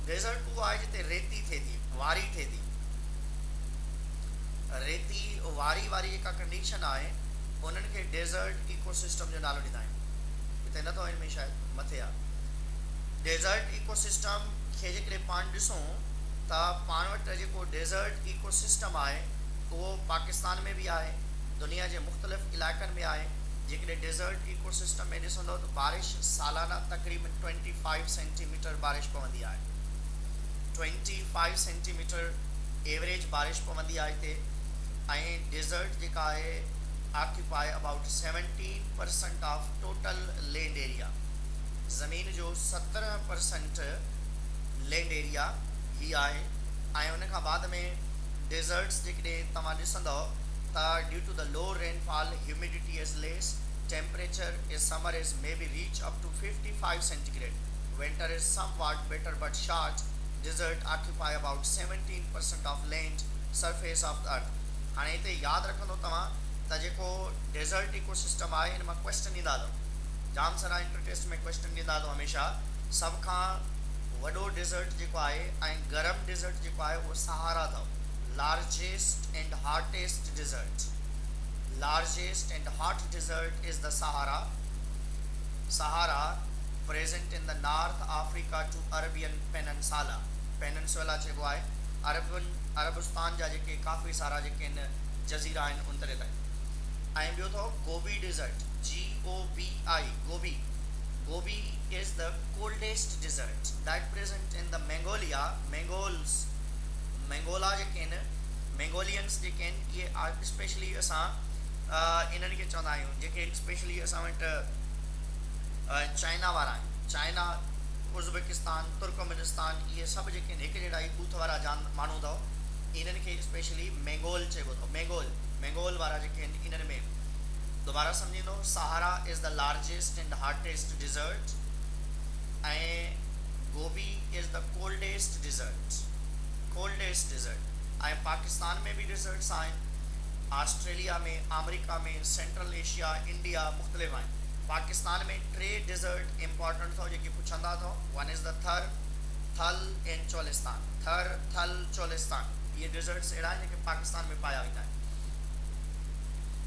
डेज़र्ट उहो आहे जिते रेती थिए थी, वारी थिए थी, रेती वारी वारी जेका कंडीशन आहे उन्हनि खे डेज़र्ट इकोसिस्टम जो नालो ॾींदा आहियूं। हिते नथो हिन में शायदि मथे आहे। डेज़र्ट इकोसिस्टम खे जेकॾहिं पाण ॾिसूं त पाण वटि जेको डेज़र्ट इकोसिस्टम आहे उहो पाकिस्तान में भी आहे, दुनिया के मुख़्तलिफ़ इलाक़नि में आहे। जेकॾहिं डेज़र्ट इकोसिस्टम में ॾिसंदो तो बारिश सालाना तक़रीबन 25 सेंटीमीटर बारिश पवंदी आहे। 25 सेंटीमीटर एवरेज बारिश पवंदी आहे हिते। ऐं डेज़र्ट जेका आहे occupy about 17% of total land area. ज़मीन जो 17% लैंड एरिया ही आहे। ऐं उन खां बाद में डेज़र्ट्स जेकॾहिं तव्हां ॾिसंदव त due to the low rainfall humidity is less, temperature is summer is may be reach up to 55 centigrade, winter is somewhat better but short. Desert occupy about 17% of land surface of the earth. हाणे हिते यादि रखंदो तव्हां त जेको dessert ecosystem आहे हिन मां क्वेश्चन ईंदा अथव, जाम सारा इंटर टेस्ट में क्वेश्चन ॾींदा अथव हमेशह। सभ खां वॾो डेज़र्ट जेको आहे ऐं गरम डेज़र्ट जेको आहे उहो सहारा अथव। Largest and hottest desert, largest and hot desert is the Sahara present in the North Africa to Arabian Peninsula चइबो आहे अरबस्तान जा जेके काफ़ी सारा जेके आहिनि जज़ीरा आहिनि उन तरह ताईं। ऐं ॿियो अथव गोबी डेज़र्ट, GOBI, गोबी is the coldest desert that present in the मंगोला जेके आहिनि, मंगोलियंस जेके आहिनि इहे स्पेशली असां इन्हनि खे चवंदा आहियूं जेके स्पेशली असां वटि चाइना वारा आहिनि। चाइना, उज़्बेकिस्तान, तुर्कमेनिस्तान, इहे सभु जेके आहिनि हिकु जहिड़ा ई बूथ वारा माण्हू अथव, इन्हनि खे स्पेशली मंगोल चइबो अथव। मंगोल वारा जेके आहिनि इन्हनि में दोबारा सम्झींदो, Sahara is the largest and hottest desert ऐं Gobi is the coldest dessert. ऐं पाकिस्तान में भी डिज़र्ट्स आहिनि, ऑस्ट्रेलिया में, अमेरिका में, सेंट्रल एशिया, इंडिया मुख़्तलिफ़ आहिनि। पाकिस्तान में 3 डिज़र्ट इम्पॉर्टेंट अथव जेके पुछंदा अथव। वन इज़ द थल एंड चोलिस्तान। इहे डिज़र्ट्स अहिड़ा आहिनि जेके पाकिस्तान में पाया वेंदा आहिनि।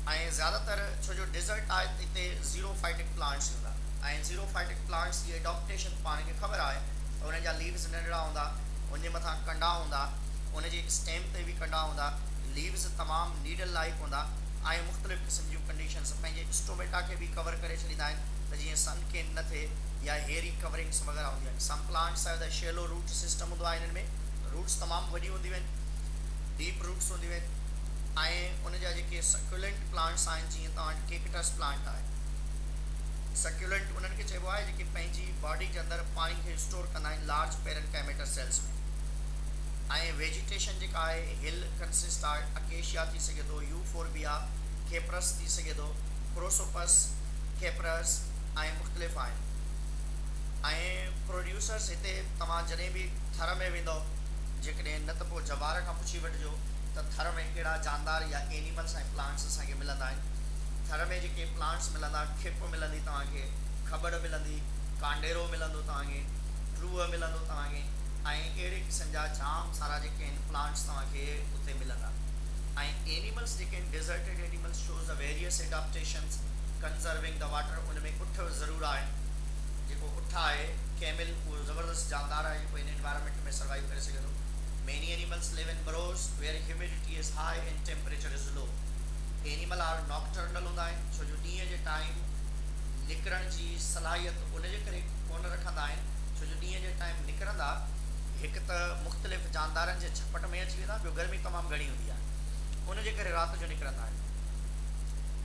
ऐं ज़्यादातर छो जो डिज़र्ट आहे हिते ज़ीरोफाइटिक प्लांट्स हूंदा, ऐं ज़ीरोफाइटिक प्लांट्स जी एडॉप्टेशन पाण खे ख़बर आहे त उन जा लीव्स नंढड़ा हूंदा, उन जे मथां कंडा हूंदा, उन जे स्टेम ते भी कंडा हूंदा, लीव्स तमामु नीडल लाइक हूंदा ऐं मुख़्तलिफ़ क़िस्म जूं कंडीशन्स पंहिंजे स्टोमेटा खे भी कवर करे छॾींदा आहिनि त जीअं सन केन न थिए या हेरी कवरिंग्स वग़ैरह हूंदियूं आहिनि। सम प्लांट्स आहे त शेलो रूट सिस्टम हूंदो आहे, हिननि में रूट्स तमामु वॾियूं हूंदियूं आहिनि, डीप रूट्स हूंदियूं आहिनि। ऐं उन जा जेके सक्यूलेंट प्लांट्स आहिनि, जीअं तव्हां केकटस प्लांट आहे, सक्यूलेंट उन्हनि खे चइबो आहे जेके पंहिंजी बॉडी जे अंदरि पाणी खे स्टोर कंदा आहिनि लार्ज पेरेनकाइमेटर सेल्स में। ऐं वेजिटेशन जेका आहे हिल कंसिस्ट आहे, अकेशिया थी सघे थो, यूफोरबिया, केप्रस थी सघे थो, क्रोसोपस, कैपरस ऐं मुख़्तलिफ़ आहिनि। ऐं प्रोड्यूसर्स हिते तव्हां जॾहिं बि थर में वेंदो, जेकॾहिं न त पोइ जवार खां पुछी वठिजो त थर में कहिड़ा जानदार या एनिमल्स ऐं प्लांट्स असांखे मिलंदा आहिनि। थर में जेके प्लांट्स मिलंदा, खिप मिलंदी तव्हांखे, खबड़ मिलंदी, कांडेरो मिलंदो तव्हांखे, ट्रूअ मिलंदो तव्हांखे, ऐं अहिड़े क़िस्म जा जाम सारा जेके आहिनि प्लांट्स तव्हांखे उते मिलंदा। ऐं एनिमल्स जेके आहिनि deserted animals shows the various adaptations conserving the water. उन में उठ ज़रूरु आहे, जेको उठ आहे कैमल, उहो ज़बरदस्त जानदार आहे जेको इन एनवायरमेंट में सर्वाइव करे सघे थो। Many animals live in burrows where humidity is high and temperature is low. Animal are nocturnal हूंदा आहिनि, छो जो ॾींहं जे टाइम निकिरण जी सलाहियत उनजे करे कोन रखंदा आहिनि, छो जो ॾींहं जे टाइम निकिरंदा हिकु त मुख़्तलिफ़ जानदारनि जे झपट में अची वेंदा, ॿियो गर्मी तमामु घणी हूंदी आहे, उनजे करे राति जो निकिरंदा आहिनि।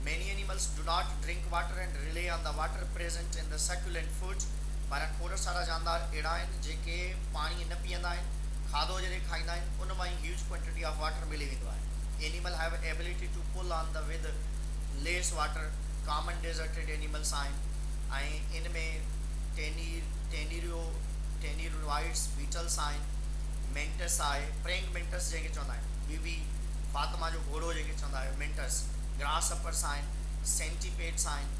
Many animals do not drink water and rely on the water present in the succulent food। माना खोड़ सारा जानदार अहिड़ा आहिनि जेके पाणी न पीअंदा आहिनि, खाधो जॾहिं खाईंदा आहिनि उन मां ई ह्यूज क्वांटिटी ऑफ वाटर मिली वेंदो आहे। Animal have ability to pull on the with less water. Common deserted animals आहिनि ऐं इन में टेनिरोइड्स बीटल्स आहिनि, मेंटस आहे, प्रेंग मेंटस जंहिंखे चवंदा आहिनि, बीबी फातिमा जो घोड़ो जंहिंखे चवंदा आहियो मेंटस, ग्रास हपर्स आहिनि, सेंटीपेड्स आहिनि,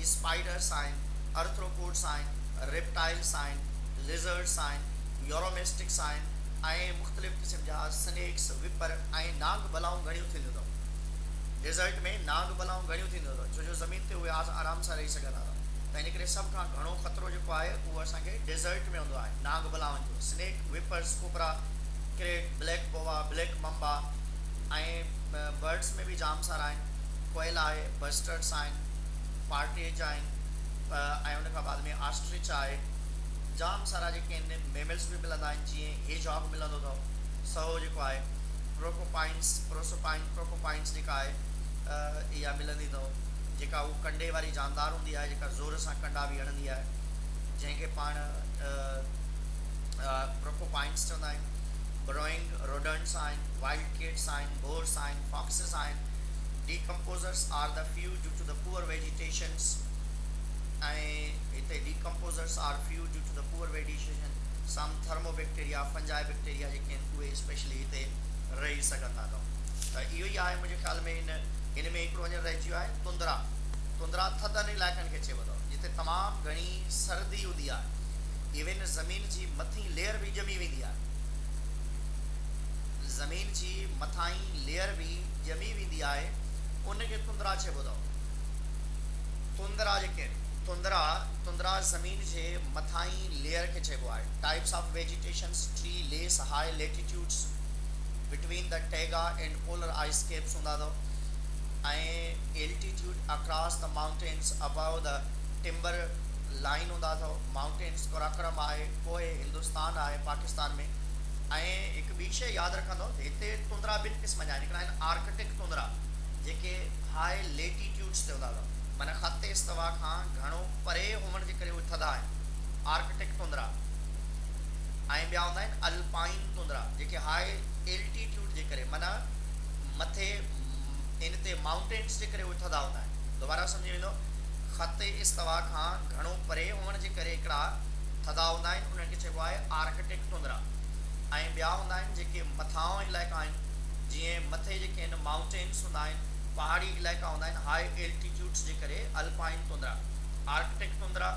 स्पाइडर्स आहिनि, अर्थ्रोपोड्स आहिनि, रेप्टाइल्स आहिनि, लिज़र्ड्स आहिनि, यूरोमेस्टिक्स आहिनि ऐं मुख़्तलिफ़ क़िस्म जा स्नेक्स, विपर ऐं नाग बलाऊं घणियूं थींदियूं अथव। डेज़र्ट में नाग बलाऊं घणियूं थींदियूं अथव, छो जो ज़मीन ते उहे आराम सां रही सघंदा अथव, त इन करे सभ खां घणो ख़तरो जेको आहे उहो असांखे डेज़र्ट में हूंदो आहे, नाग बलाउनि जो। स्नेक, विपर्स, कोबरा, क्रेट, ब्लैक बोवा, ब्लैक मम्बा ऐं बर्ड्स में बि जाम सारा आहिनि। कोयल आहे, बस्टर्ड्स आहिनि, पार्टेज आहिनि ऐं उन खां बाद में ऑस्ट्रिच आहे। जाम सारा जेके आहिनि मेमल्स बि मिलंदा आहिनि, जीअं हेजॉग मिलंदो अथव, सहो जेको आहे, प्रोकोपाइंस जेका आहे इहा मिलंदी अथव, जेका उहा कंडे वारी जानदार हूंदी आहे, जेका ज़ोर सां कंडा बि हणंदी आहे, जंहिंखे पाण प्रोकोपाइंस चवंदा आहिनि। ब्रोइंग रोडंट्स आहिनि, वाइल्ड किड्स आहिनि, बोर्स आहिनि, फॉक्सिस आहिनि। Decomposers are the few due to the poor vegetations। ऐं हिते decomposers are few due to the poor vegetation। some thermobacteria, fungi bacteria जेके आहिनि उहे स्पेशली हिते रही सघंदा अथव। त इहो ई आहे मुंहिंजे ख़्याल में इन में हिकिड़ो अञा रहिजी वियो आहे तुंदरा। तुंदरा थधनि इलाइक़नि खे चइबो अथव, जिते तमामु घणी सर्दी हूंदी आहे, इवन ज़मीन जी मथीं लेयर बि ॼमी वेंदी आहे, ज़मीन जी मथां लेयर बि ॼमी वेंदी आहे, उनखे तुंदरा चइबो अथव। तुंदरा जेके तुंदरा ज़मीन जे मथां लेयर खे चइबो आहे। Types of vegetations, tree lace high latitudes between the taiga and polar ice caps हूंदा अथव ऐं altitude across the mountains above the timber line हूंदा अथव। माउंटेन्स कराकरम आहे, पोइ हिंदुस्तान आहे पाकिस्तान में। ऐं हिकु ॿी शइ यादि रखंदो, हिते तुंदरा ॿिनि क़िस्म जा आहिनि। हिकिड़ा आहिनि आर्कटिक तुंदरा जेके हाई लेटिट्यूड्स ते हूंदा अथव, माना ख़त इस्तवा खां घणो परे हुअण जे करे उहे थधा आहिनि, आर्कटिक तुंदरा। ऐं ॿिया हूंदा आहिनि अल्पाइन तुंदरा जेके हाई एल्टीट्यूड जे करे, माना मथे इन ते माउंटेन्स जे करे उहे थधा हूंदा आहिनि। दोबारा सम्झी वेंदो, ख़त इस्तवा खां घणो परे हुअण जे करे हिकिड़ा थधा हूंदा आहिनि, उन्हनि खे चइबो आहे आर्कटिक तुंदरा। ऐं ॿिया हूंदा आहिनि जेके मथां इलाइक़ा आहिनि, जीअं मथे जेके आहिनि माउंटेन्स हूंदा आहिनि, पहाड़ी इलाइक़ा हूंदा आहिनि, हाई एल्टीट्यूड्स जे करे अल्पाइन तुंदरा। आर्कटिक तुंदरा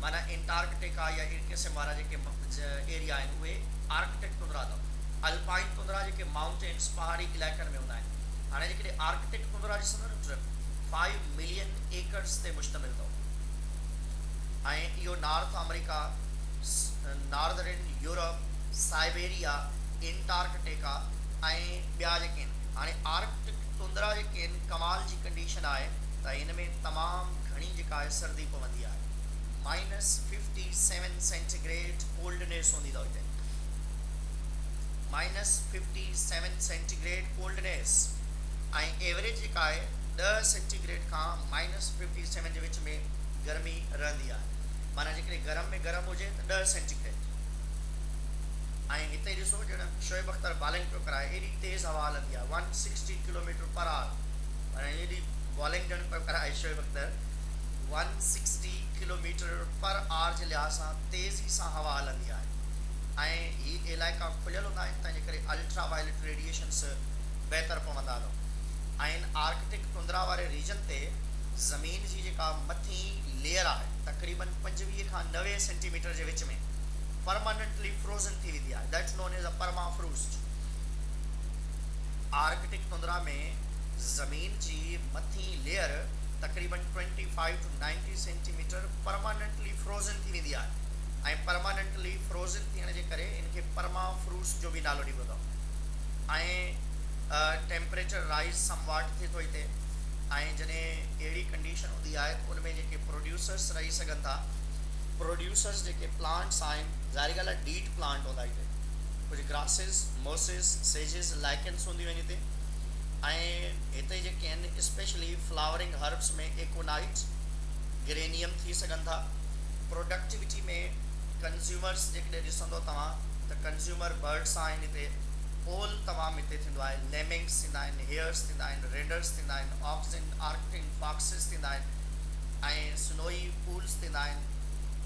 माना एंटार्कटिका या इन क़िस्म वारा जेके एरिया आहिनि उहे आर्कटिक तुंदरा अथव। अल्पाइन तुंदरा जेके माउंटेन्स पहाड़ी इलाइक़नि में हूंदा आहिनि। हाणे जेकॾहिं आर्कटिक तुंदरा ॾिसंदो न 5 मिलियन एकड़्स ते मुश्तमिल अथव ऐं इहो north America, northern Europe, Siberia, Antarctica ऐं ॿिया जेके आहिनि। हाणे आर्कटिक तुंदरा जेके आहिनि कमाल जी कंडीशन आहे त हिन में तमामु घणी जेका आहे सर्दी पवंदी आहे, -57 सेंटीग्रेड कोल्डनेस हूंदी अथव हिते, -57 सेंटीग्रेड कोल्डनेस। ऐं एवरेज जेका आहे 10 सेंटीग्रेड खां -57 जे विच में गर्मी रहंदी आहे, माना जेकॾहिं गरम में गरम हुजे त 10 सेंटीग्रेड। ऐं हिते ॾिसो ॼण शोएब अख्तर बॉलिंग पियो कराए, एॾी तेज़ हवा हलंदी आहे 160 किलोमीटर पर आवर, माना एॾी बॉलिंग ॼण पियो कराए Shoaib Akhtar 160 kilometre per hour जे लिहाज़ सां तेज़ी सां हवा हलंदी आहे ऐं ही इलाइक़ा खुलियल हूंदा आहिनि तंहिंजे करे अल्ट्रा वायलेट रेडिएशन्स बहितर पवंदा अथव ऐं आर्कटिक टुंड्रा वारे रीजन ते ज़मीन जी जेका मथी लेयर आहे तक़रीबन 25 खां 90 सेंटीमीटर जे विच में परमानेंटली फ्रोज़न थी वेंदी आहे, that's known as a permafrost. Arctic tundra में ज़मीन जी मथी लेयर तक़रीबन 25 टू 90 सेंटीमीटर परमानेंटली फ्रोज़न थी वेंदी आहे ऐं परमानेंटली फ्रोज़न थियण जे करे इनखे परमाफ्रोस्ट जो बि नालो ॾिबो अथव ऐं टेम्परेचर राइज समवाट थिए थो हिते ऐं जॾहिं अहिड़ी कंडीशन हूंदी आहे त उनमें जेके प्रोड्यूसर्स रही सघनि था, प्रोड्यूसर्स जेके प्लांट्स आहिनि ज़ाहिर ॻाल्हि आहे डीट प्लांट हूंदा हिते, कुझु ग्रासिस मोसिस सेजिस लाइकेंस हूंदियूं आहिनि हिते ऐं हिते जेके आहिनि स्पेशली फ्लावरिंग हर्ब्स में एकोनाइट गिरेनियम थी सघनि था। प्रोडक्टिविटी में कंज्यूमर्स जेकॾहिं ॾिसंदो तव्हां त कंज्यूमर बर्ड्स आहिनि हिते, ओल तमामु हिते थींदो आहे, लेमिंग्स थींदा आहिनि, हेयर्स थींदा आहिनि, रेडर्स थींदा आहिनि, ऑक्सिन आर्कटिन फॉक्सिस थींदा आहिनि ऐं स्नोई पूल्स थींदा आहिनि,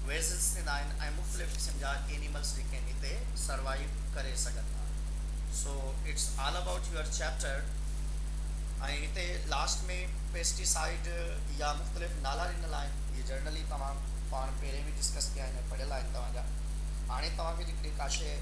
वेज़ल्स थींदा आहिनि ऐं मुख़्तलिफ़ क़िस्म जा एनिमल्स जेके आहिनि हिते सर्वाइव करे सघनि था। So it's all about your chapter ऐं हिते लास्ट में पेस्टिसाइड या मुख़्तलिफ़ नाला ॾिनल आहिनि, इहे जर्नली तव्हां पाण पहिरें बि डिस्कस कया आहिनि, पढ़ियल आहिनि तव्हांजा। हाणे तव्हांखे जेकॾहिं का शइ